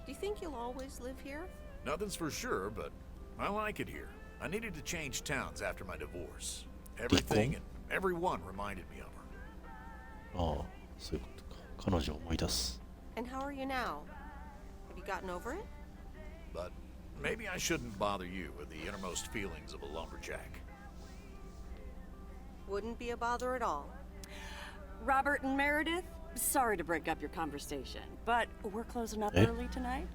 Do you think you'll always live here? Nothing's for sure, but I like it here. I needed to change towns after my divorce. Everything and everyone reminded me of her. ああそういうことか彼女を思い出す And how are you now? Have you gotten over it? But maybe I shouldn't bother you with the innermost feelings of a lumberjack. Wouldn't be a bother at all. Robert and Meredith, sorry to break up your conversation, but we're closing up early tonight.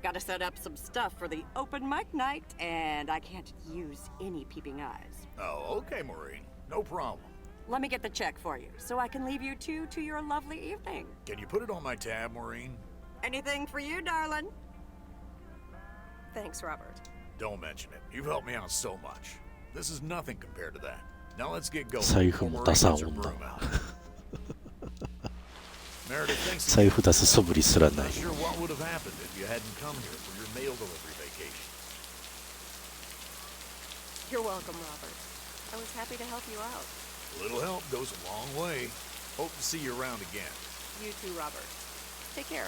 Gotta set up some stuff for the open mic night, and I can't use any peeping eyes. Oh, okay, Maureen. No problem. Let me get the check for you, so I can leave you two to your lovely evening. Can you put it on my tab, Maureen? Anything for you, darling. Thanks, Robert. Don't mention it. You've helped me out so much. This is nothing compared to that. Now let's get going. 財布も出さん女 Meredith, thanks 財布出す素振りすらない。 Not sure what would have happened if you hadn't come here for your mail delivery vacation. You're welcome, Robert. I was happy to help you out. A little help goes a long way. Hope to see you around again. You too, Robert. Take care.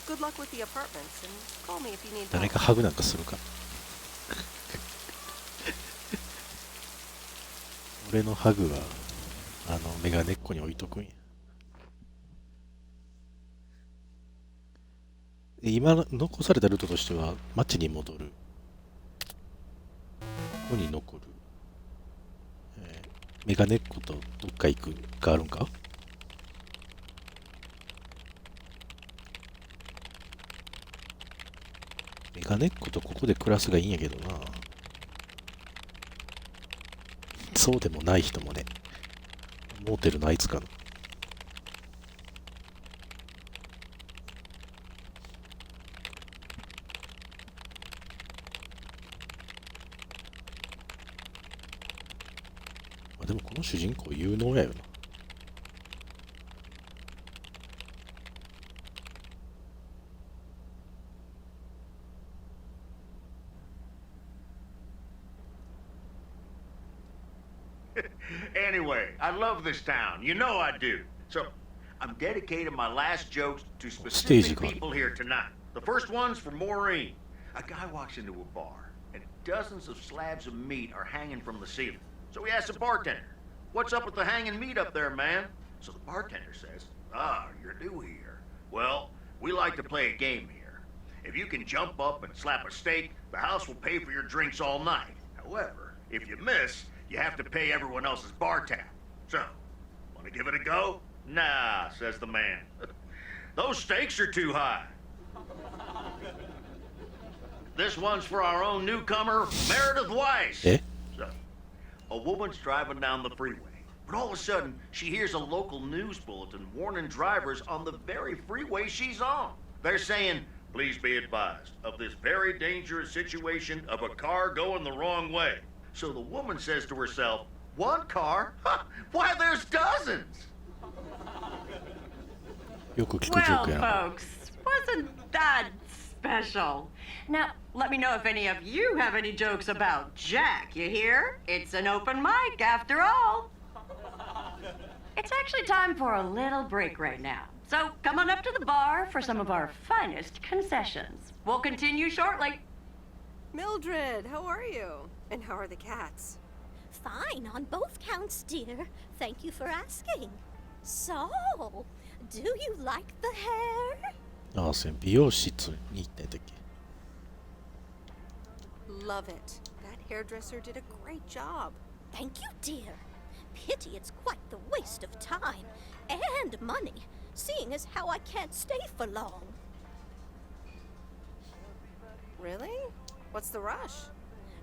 Good luck with the apartments, and call me if you need 誰 help. かハグなんかするか。俺のハグはメガネっ子に置いとくんや。今残されたルートとしては町に戻る、ここに残る、メガネっ子とどっか行くがあるんか。メガネっ子とここで暮らすがいいんやけどな。そうでもない人もね、モーテルのあいつかな。でもこの主人公有能やよな。Anyway, I love this town. You know I do. So, I'm dedicating my last jokes to specific people here tonight. The first one's for Maureen. A guy walks into a bar, and dozens of slabs of meat are hanging from the ceiling. So he asks the bartender, "What's up with the hanging meat up there, man?" So the bartender says, "Ah, you're new here. Well, we like to play a game here. If you can jump up and slap a steak, the house will pay for your drinks all night. However, if you miss, you have to pay everyone else's bar tab. So, want to give it a go?" "Nah," says the man. "Those stakes are too high." This one's for our own newcomer, Meredith Weiss. Eh? So, a woman's driving down the freeway, but all of a sudden, she hears a local news bulletin warning drivers on the very freeway she's on. They're saying, "Please be advised of this very dangerous situation of a car going the wrong way." So the woman says to herself, "One car? Why, there's dozens!" よく聞くジョークや Well, な。 folks, wasn't that special? Now, let me know if any of you have any jokes about Jack, you hear? It's an open mic after all. It's actually time for a little break right now. So come on up to the bar for some of our finest concessions. We'll continue shortly. Mildred, how are you? And how are the cats? Fine on both counts, dear. Thank you for asking. So, do you like the hair? ああ、そう美容室に行ったんだっけ。 Love it. That hairdresser did a great job. Thank you, dear. Pity it's quite the waste of time and money, seeing as how I can't stay for long. Really? What's the rush?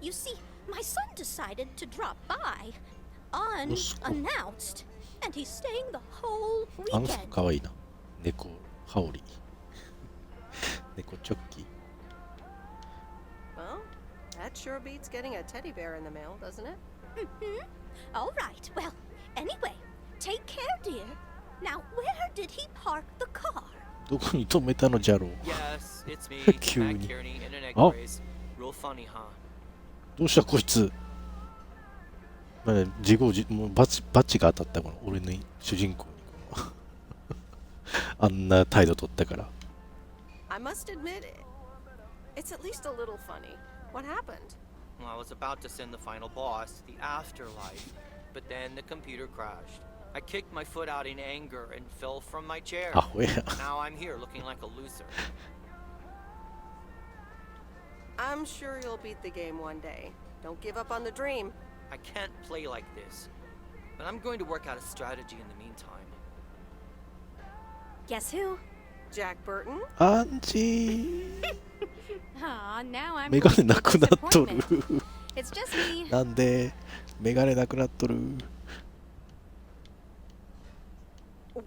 You see, my son decided to drop by unannounced, and he's staying the whole あの子 weekend. かわいいな。猫羽織。猫チョッキ。 Well, that sure beats getting a teddy bear in the mail, doesn't it? Mm-hmm. All right. Well, anyway, take care, dear. Now, where did he park the car? どこに止めたのじゃろう。 Yes, it's me, 急 Matt に。 Kearney in an egg あ、 race. Real funny, huh? どうしたこいつ。まあ、自業自もうバチが当たったこの俺の主人公にこのあんな態度取ったから。 I must admit, it's at least a little funny. What happened? Well, I was about to send the final boss, the afterlife, but then the computer crashed. I kicked my foot out in anger and fell from my chair. アホや。 Now I'm here looking like a loser. I'm sure you'll beat the game one day. Don't give up on the dream. I can't play like this, but I'm going to work out a strategy in the meantime. Guess who? Jack Burton? アンジー。 Aw, now I'm メガネなくなっとる。 It's just me. なんでメガネなくなっとる。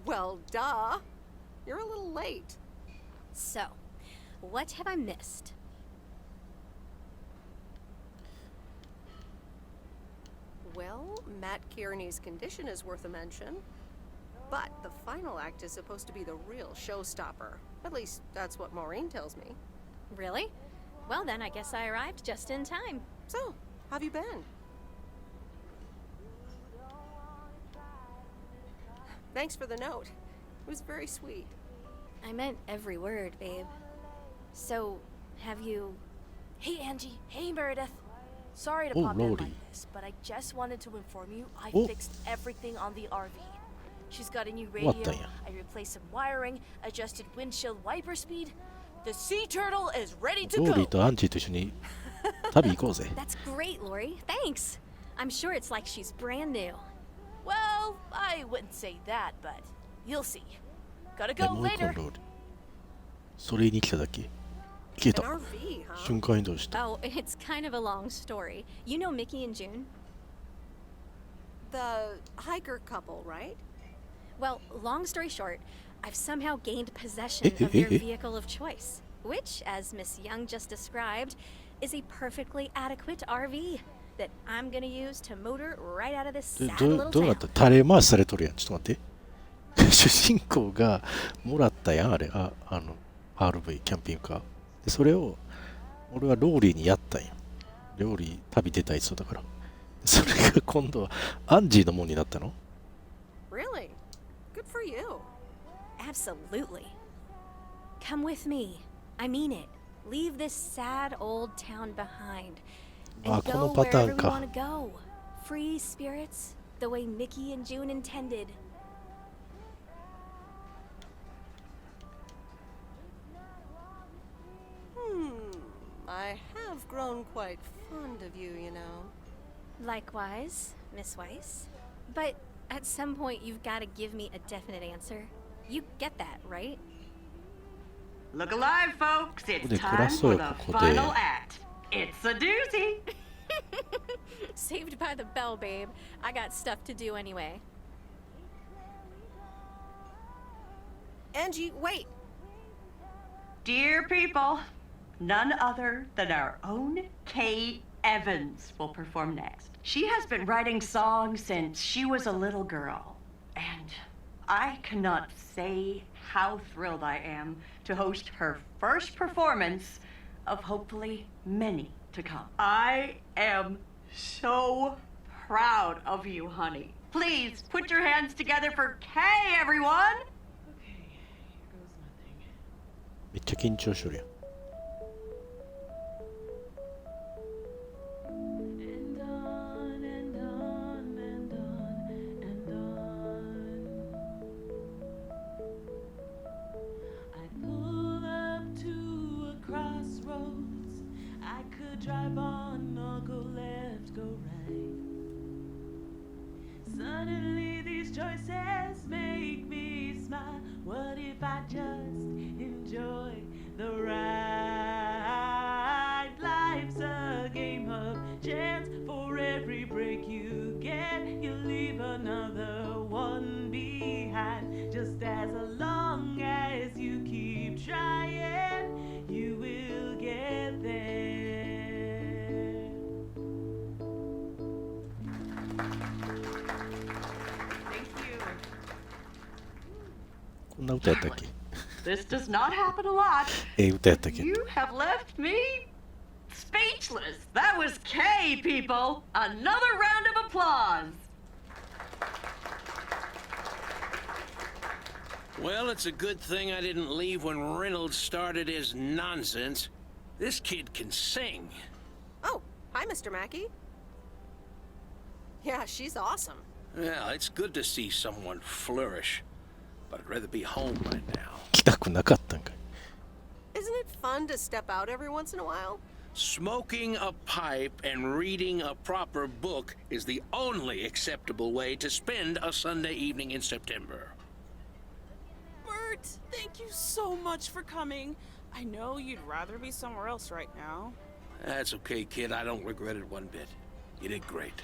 Well, duh. You're a little late. So, what have I missed? Well, Matt Kearney's condition is worth a mention. But the final act is supposed to be the real showstopper. At least that's what Maureen tells me. Really? Well, then I guess I arrived just in time. So, how have you been? Thanks for the note. It was very sweet. I meant every word, babe. So, have you... Hey, Angie. Hey, Meredith. Sorry to Oh, pop in Lordy. like this, but I just wanted to inform you I Oh. fixed everything on the RV. She's got a new What radio, the- I replaced some wiring, adjusted windshield wiper speed. The sea turtle is ready to ローリー go. とアンジーと一緒に旅行こうぜ。 That's great, Lori. Thanks. I'm sure it's like she's brand new. Well, I wouldn't say that, but you'll see. Gotta で go もう一個の later. ローリー。それに来ただけ。消え An た。 RV, huh? 瞬間移動した。 Oh, it's kind of a long story. You know Mickey and June? The hiker couple, right? Well, long story short, I've somehow gained possession of their vehicle of choice, which, as Miss Young just described, is a perfectly adequate RV that I'm gonna use to motor right out of this ど sad ど little どうなっ town. た？垂れ回しされとるやん。ちょっと待って。主人公がもらったやん、あれ。RV、キャンピングカー。でそれを、俺はローリーにやったんや。ローリー、旅出たいそうだから。それが今度はアンジーのもんになったの？ Really? Good for you. Absolutely. Come with me. I mean it. Leave this sad old town behind. And この go パターン wherever we か。 want to go. Free spirits, the way Mickey and June intended. I have grown quite fond of you, you know. Likewise, Miss Weiss. But at some point, you've got to give me a definite answer. You get that, right? Look alive, folks. It's ここで暮ら time そう for よ、 the ここで。 final act. It's a doozy. Saved by the bell, babe. I got stuff to do anyway. Angie, wait. Dear people, none other than our own Kay Evans will perform next. She has been writing songs since she was a little girl, and I cannot say how thrilled I am to host her first performance of hopefully many to come. I am so proud of you, honey. Please put your hands together for Kay, everyone. めっちゃ緊張しとるやん。 Drive on or go left, go right. Suddenly these choices make me smile. What if I just enjoy the ride? Life's a game of chance. For every break you get, you leave another one behind. Just as long as you keep trying, you will get there.こんな歌やったっけ？ This does not happen a lot. 歌やったっけ？ You have left me speechless. That was Kay, people. Another round of applause. Well, it's a good thing I didn't leave when Reynolds started his nonsense. This kid can sing. Oh, hi, Mr. Mackey. Yeah, she's awesome. Well, it's good to see someone flourish. But I'd rather be home right now. 来たくなかったんかい。 Isn't it fun to step out every once in a while? Smoking a pipe and reading a proper book is the only acceptable way to spend a Sunday evening in September. Bert, thank you so much for coming. I know you'd rather be somewhere else right now. That's okay, kid. I don't regret it one bit. You did great.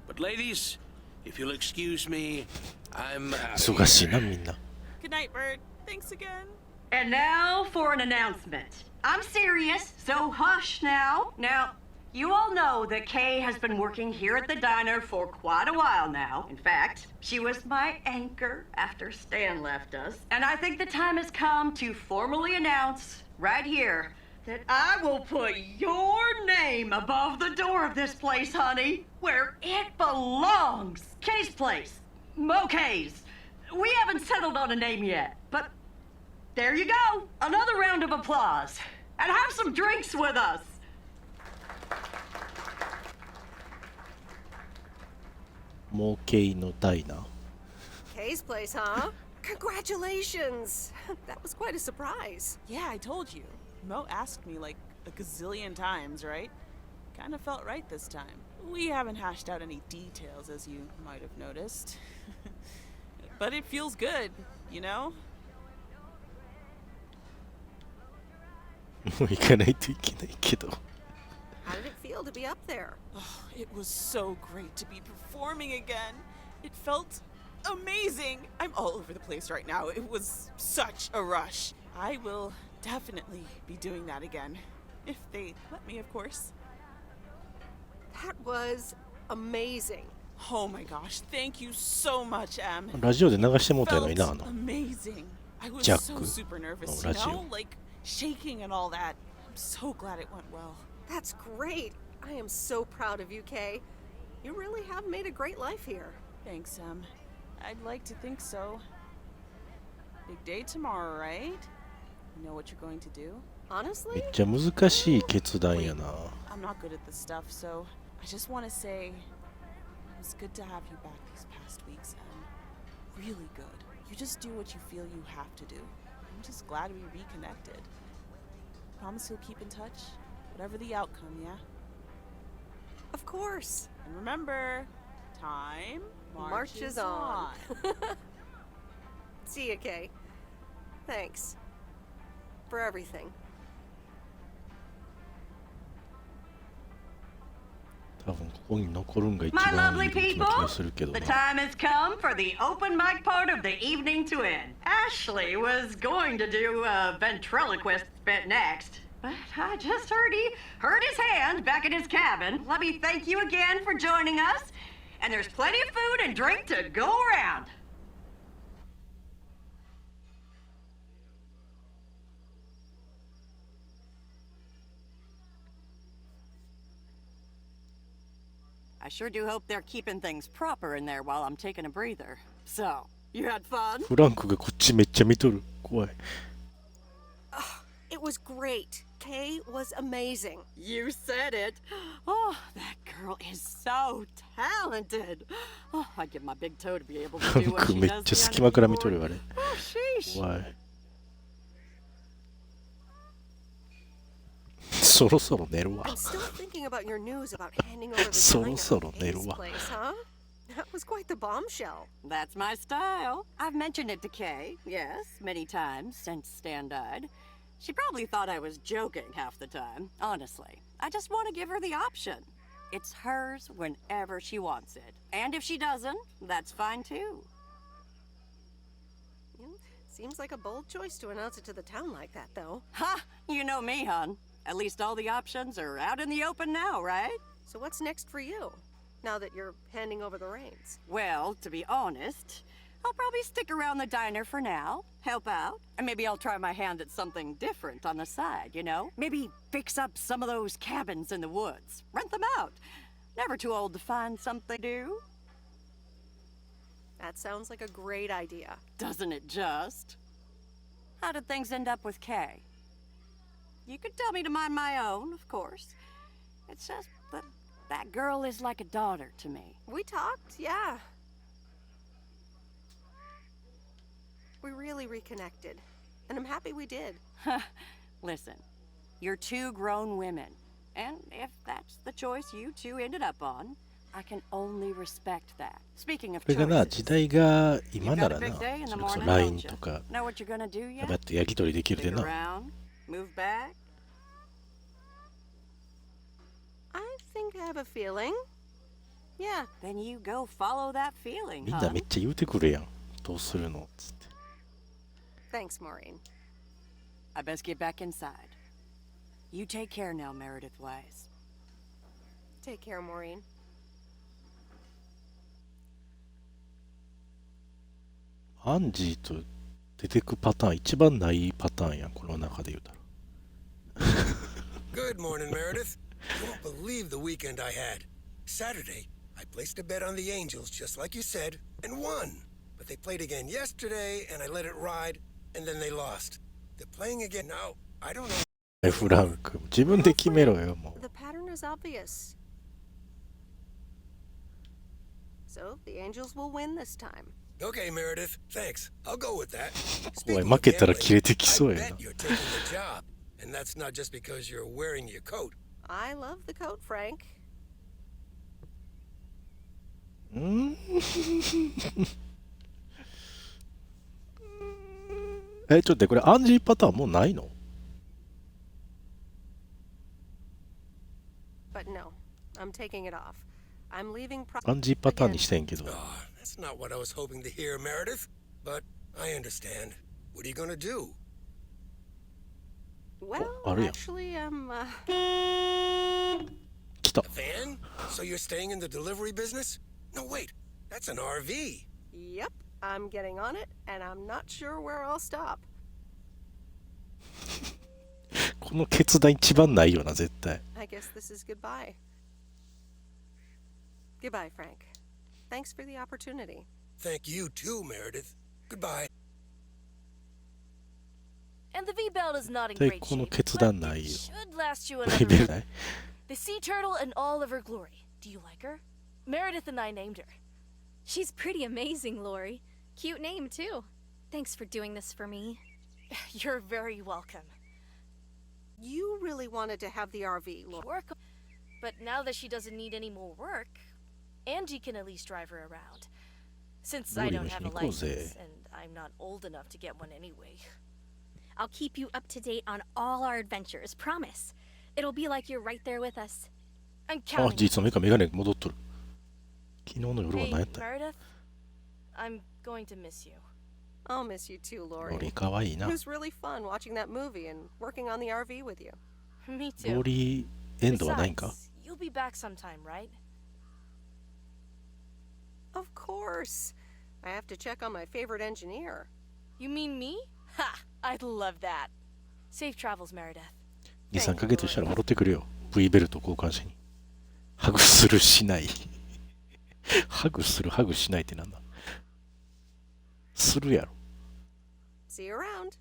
But ladies, if you'll excuse me, I'm out of 忙しい here. な、みんな。 Good night, Bert. Thanks again. And now for an announcement. I'm serious, so hush now. Now, You all know that Kay has been working here at the diner for quite a while now. In fact, she was my anchor after Stan left us. And I think the time has come to formally announce right here that I will put your name above the door of this place, honey, where it belongs. Kay's place. Mo Kay's. We haven't settled on a name yet, but there you go. Another round of applause. And have some drinks with us. Mo Kay no Diner. Kay's place, huh? Congratulations! That was quite a surprise. Yeah, I told you. Mo asked me like a gazillion times, right? Kinda felt right this time. We haven't hashed out any details, as you might have noticed. But it feels good, you know? もう行かないといけないけど。How did it feel to be up there? Oh, it was so great to be performing again. It felt amazing. I'm all over the place right now. It was such a rush. I will definitely be doing that again. If they let me, of course. That was amazing. Oh my gosh, thank you so much, Em. ラジオで流してもうたやないな、amazing. I was ジャ so ック super nervous, の you ラジ know? オ。Like shaking and all that. I'm so glad it went well. That's great. I am so proud of you, Kay. You really have made a great life here. Thanks, Em. I'd like to think so. Big day tomorrow, right? You know what you're going to do? め Honestly? っちゃ難しい決断やな。 I'm not good at this stuff, so I just want to say it was good to have you back these past weeks, Em. Really good. You just do what you feel you have to do. I'm just glad we reconnected. Promise you'll keep in touch, whatever the outcome, yeah? Of course. And remember, time Marches on. See ya, Kay. Thanks. For everything. 多分ここに残るんが一 My 番 lovely いい気な気 people, がするけど the な。 time has come for the open mic part of the evening to end. Ashley was going to do a ventriloquist bit next, but I just hurt his hand back in his cabin. Let me thank you again for joining us, and there's plenty of food and drink to go around. I sure do hope they're keeping things proper in there while I'm taking a breather. So, you had fun? フランクがこっちめっちゃ見とる。怖い。It was great. Kay was amazing. You said it. Oh, that girl is so talented. Oh, I'd give my big toe to be able フ to ラ do ン what ク she めっ does ちゃ behind 隙 a 間から見と keyboard. るよあれ。 Oh, sheesh. 怖い。そろそろ寝るわ。 I'm still thinking about your news about handing over the そ diner ろそろ at 寝る Kay's わ。 place, huh? That was quite the bombshell. That's my style. I've mentioned it to Kay, yes, many times since Stan died. She probably thought I was joking half the time, honestly. I just want to give her the option. It's hers whenever she wants it. And if she doesn't, that's fine too. Seems like a bold choice to announce it to the town like that, though. Ha! You know me, hon. At least all the options are out in the open now, right? So what's next for you, now that you're handing over the reins? Well, to be honest, I'll probably stick around the diner for now, help out, and maybe I'll try my hand at something different on the side, you know? Maybe fix up some of those cabins in the woods, rent them out. Never too old to find something to do. That sounds like a great idea. Doesn't it just? How did things end up with Kay? You could tell me to mind my own, of course. It's just that that girl is like a daughter to me. We talked, yeah. We really reconnected, and I'm happy we did. Listen, you're two grown women, and if that's the choice you two ended up on, I can only respect that. Speaking of これがな、 choices, 時代が今 you've な got ら a な、 big day in そ the れこそ morning, LINE don't と you? か、 Know what you're gonna do や yet? ばって焼き鳥できるで Stick な。 around, move back. I think I have a feeling. Yeah. Then you go follow that feeling, みんな huh? めっちゃ言うてくるやん。どうするのつって。 Thanks, Maureen. I best get back inside. You take care now, Meredith Wise. Take care, Maureen. アンジーと出てくパターン一番ないパターンやん、この中で言うたら。Good morning, Meredith. You won't believe the weekend I had. Saturday, I placed a bet on the Angels, just like you said, and won. But they played again yesterday, and I let it ride, and then they lost. They're playing again now. I don't know. フランク、自分で決めろよ、もう。 The pattern is obvious. So the Angels will win this time. Okay, Meredith. Thanks. I'll go with that. おい、負けたら切れてきそう I やな bet。you're taking the job, and that's not just because you're wearing your coat. I love the coat, Frank. ちょっと待って、これアンジーパターンもうないの？ But no, I'm taking it off. I'm leaving. アンジーパターンにしたいんけど。 That's not what I was hoping to hear, Meredith. But I understand. What are you gonna do? Well, あるやん。 actually, I'm. 来た。 A van? So you're staying in the delivery business? No, wait. That's an RV. Yep, I'm getting on it, and I'm not sure where I'll stop. この決断一番ないよな、絶対。 I guess this is goodbye. Goodbye, Frank. Thanks for the opportunity. Thank you too, Meredith. Goodbye. And the V-belt is not in で、 great この shape, 決 but 断ない it よ。 should last you レ another ベル week. ない。 The sea turtle in all of her glory. Do you like her? Meredith and I named her. She's pretty amazing, Lori. Cute name, too. Thanks for doing this for me. You're very welcome. You really wanted to have the RV, Laura. Work, but now that she doesn't need any more work, Angie can at least drive her around. Since I don't have a license, and I'm not old enough to get one anyway. I'll keep you up to date on all our adventures, promise. It'll be like you're right there with us. I'm あ、 counting. 実はメガネ戻っとる。昨日の夜は Hey, 何やった？ Meredith, I'm going to miss you. I'll miss you too, ロ Lori. リかわいい It な。 was really fun watching that movie and working on the RV with you. Me ロ too. リエンドはないんか？ Besides, you'll be back sometime, right? Of course. I have to check on my favorite engineer. You mean me? Ha! I'd love that. Safe travels, Meredith. 2、3ヶ月したら戻ってくるよ。V ベルト交換しに。ハグするしない。ハグする、ハグしないってなんだ？するやろ。 See you around.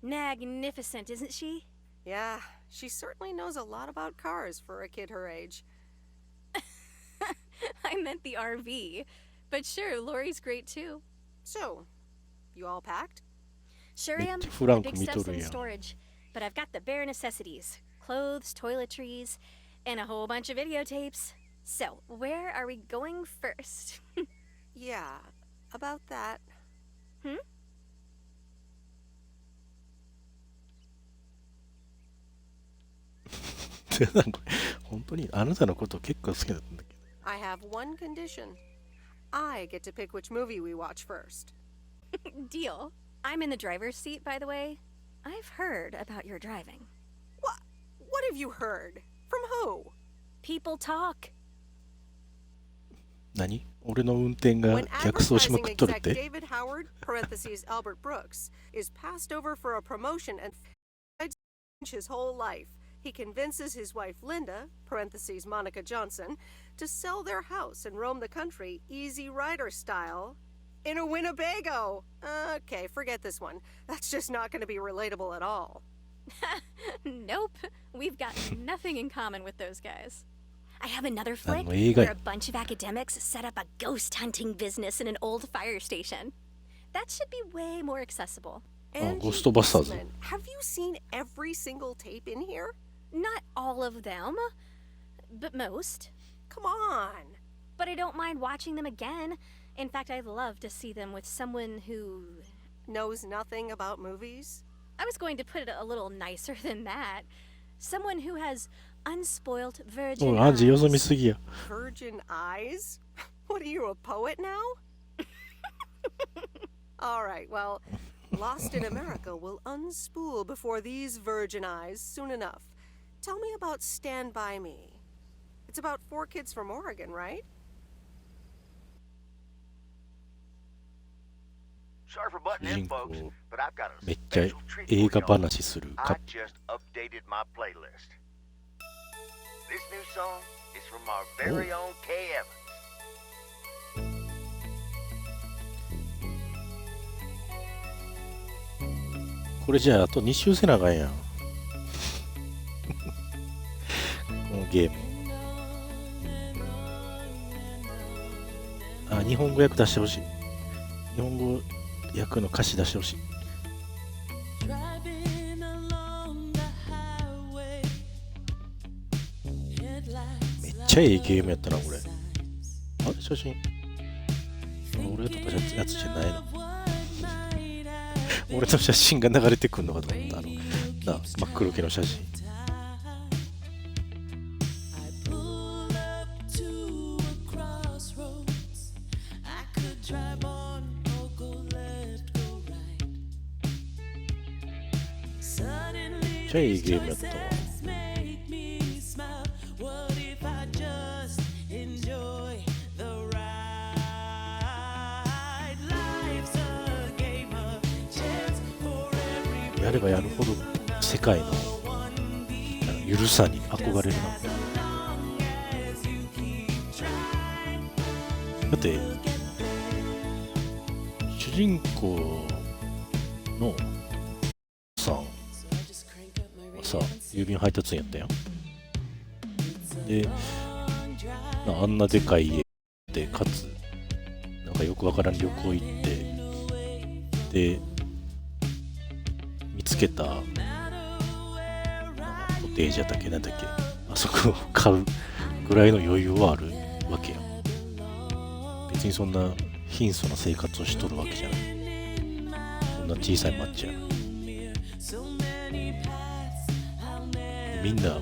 Magnificent, isn't she? Yeah, she certainly knows a lot about cars for a kid her age. I meant the RV. But sure, Lori's great too. So, you all packed? Sure めっ am. ちゃフラ The ンク big 見と stuff's る in やん。 storage. But I've got the bare necessities. Clothes, toiletries, and a whole bunch of videotapes. So, where are we going first? Yeah, about that. Hmm? なんか本当にあなたのこと結構好きだったんだけど。 I have one condition. I get to pick which movie we watch first. Deal. I'm in the driver's seat, by the way. I've heard about your driving. What have you heard? From who? People talk. 何？俺の運転が When 逆走しま advertising くっとるっ exec て？ David Howard (parentheses Albert Brooks) is passed over for a promotion and his whole life, he convinces his wife Linda (parentheses Monica Johnson) to sell their house and roam the country Easy Rider style in a Winnebago. Okay, forget this one. That's just not going to be relatable at all. Nope. We've got nothing in common with those guys. I have another 何 flick の映画 where や a bunch of academics set up a ghost hunting business in an old fire station. That should be way more accessible. あ、 Angie ゴーストバスターズ。 Eastman, have you seen every single tape in here? Not all of them, but most. Come on. But I don't mind watching them again. In fact, I'd love to see them with someone who Knows nothing about movies? I was going to put it a little nicer than that. Someone who has unspoiled お virgin い、アンジよそ eyes. 見すぎや。 Virgin eyes? What are you, a poet now? All right, well, Lost in America will unspool before these virgin eyes soon enough. Tell me about Stand By Me. It's about 4 kids from Oregon, right? Sorry for butting 主 in, 人公 folks, but I've got a めっちゃ special treat 映 for 画 y'all. 話するカ I ップ just updated my playlist. This new song is from our very own Kay Evans. これじゃああと2周せなあかんやんこのゲーム。あ、日本語訳出してほしい。日本語訳の歌詞出してほしい。めっちゃええゲームやったなこれ。あれ写真俺が撮ったやつじゃないの。俺の写真が流れてくるのかと思った。真っ黒系の写真。めっちゃいいゲームやったわ。やればやるほど世界のゆるさに憧れるな。だって主人公のさんはさ郵便配達員やったやん。であんなでかい家でかつなんかよくわからん旅行行ってで見つけたコテージやったっけなんだっけあそこを買うぐらいの余裕はあるわけやん。別にそんな貧相な生活をしとるわけじゃない。そんな小さい町やみんな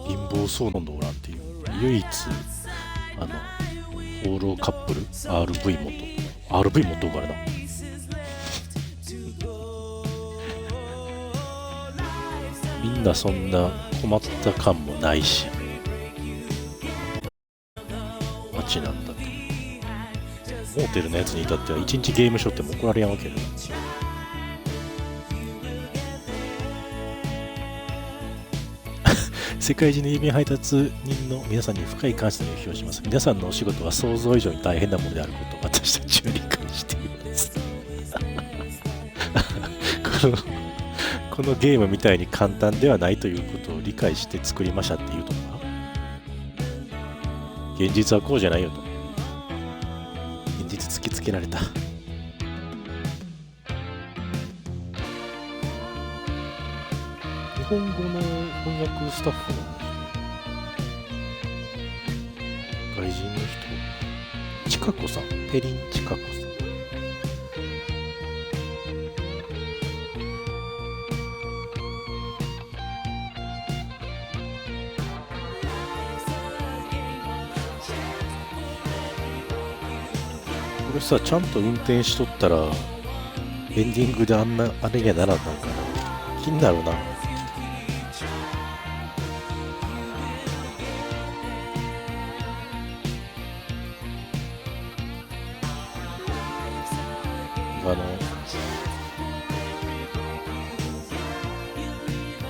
貧乏そう飲んでおらんっていう唯一放浪カップル RV 持っとるからな。みんなそんな困った感もないし街なんだって。モーテルのやつに至っては1日ゲームしょっても怒られやんわけだ。世界中の郵便配達人の皆さんに深い感謝の意を表します。皆さんのお仕事は想像以上に大変なものであることを私たちは理解していますこのゲームみたいに簡単ではないということを理解して作りましたっていうとか、現実はこうじゃないよと。現実突きつけられた。日本語の翻訳スタッフの外人の人、ちかこさん、ペリンちかこさん。これさ、ちゃんと運転しとったらエンディングであれにはならんのかな。気になるな。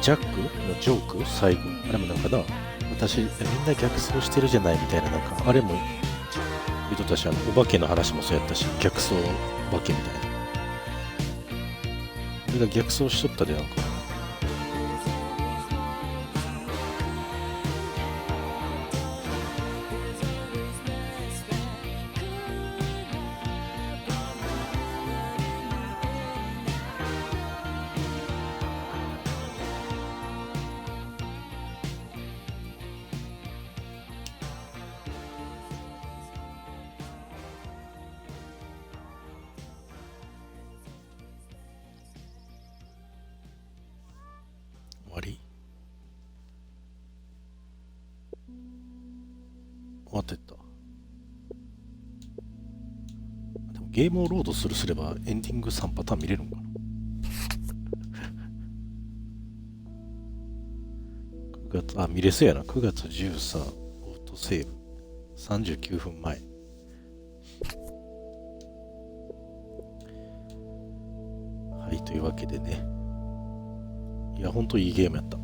ジャックのジョーク最後あれもなんかな、私みんな逆走してるじゃないみたいな、なんかあれも言うとったし、お化けの話もそうやったし、逆走お化けみたいな、それが逆走しとったでなんか。終わり？終わってった。でもゲームをロードすればエンディング3パターン見れるのかな。9月、見れそうやな。9月13、オーセーブ。39分前。はい、というわけでね。いや、ほんといいゲームやった。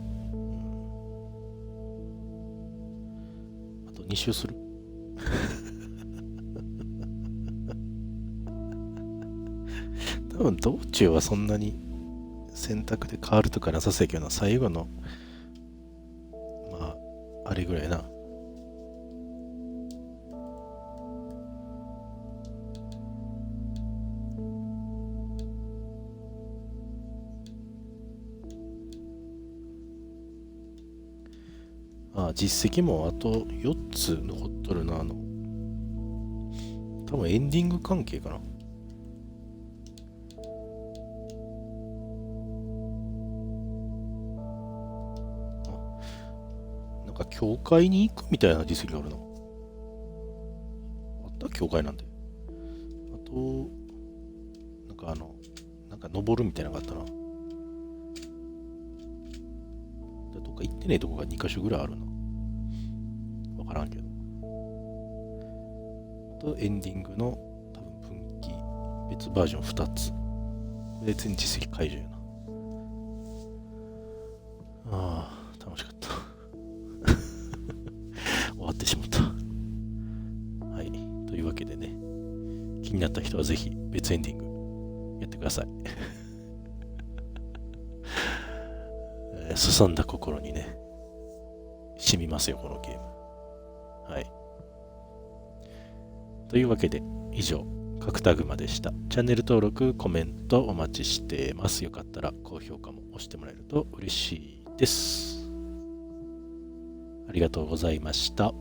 あと2周する多分道中はそんなに選択で変わるとかなさそうやけどな、最後のまああれぐらいな。実績もあと4つ残っとるな。多分エンディング関係かな。なんか教会に行くみたいな実績があるな。あった教会なんで。あと、なんか登るみたいなのがあったな。どっか行ってねえとこが2カ所ぐらいあるな。わからんけど。あとエンディングの多分分岐別バージョン2つ。これで全実績解除やな。ああ、楽しかった。終わってしまった。はい。というわけでね、気になった人はぜひ別エンディングやってください。すさんだ心にね、染みますよ、このゲーム。はい。というわけで、以上、kakutagumaでした。チャンネル登録、コメントお待ちしています。よかったら高評価も押してもらえると嬉しいです。ありがとうございました。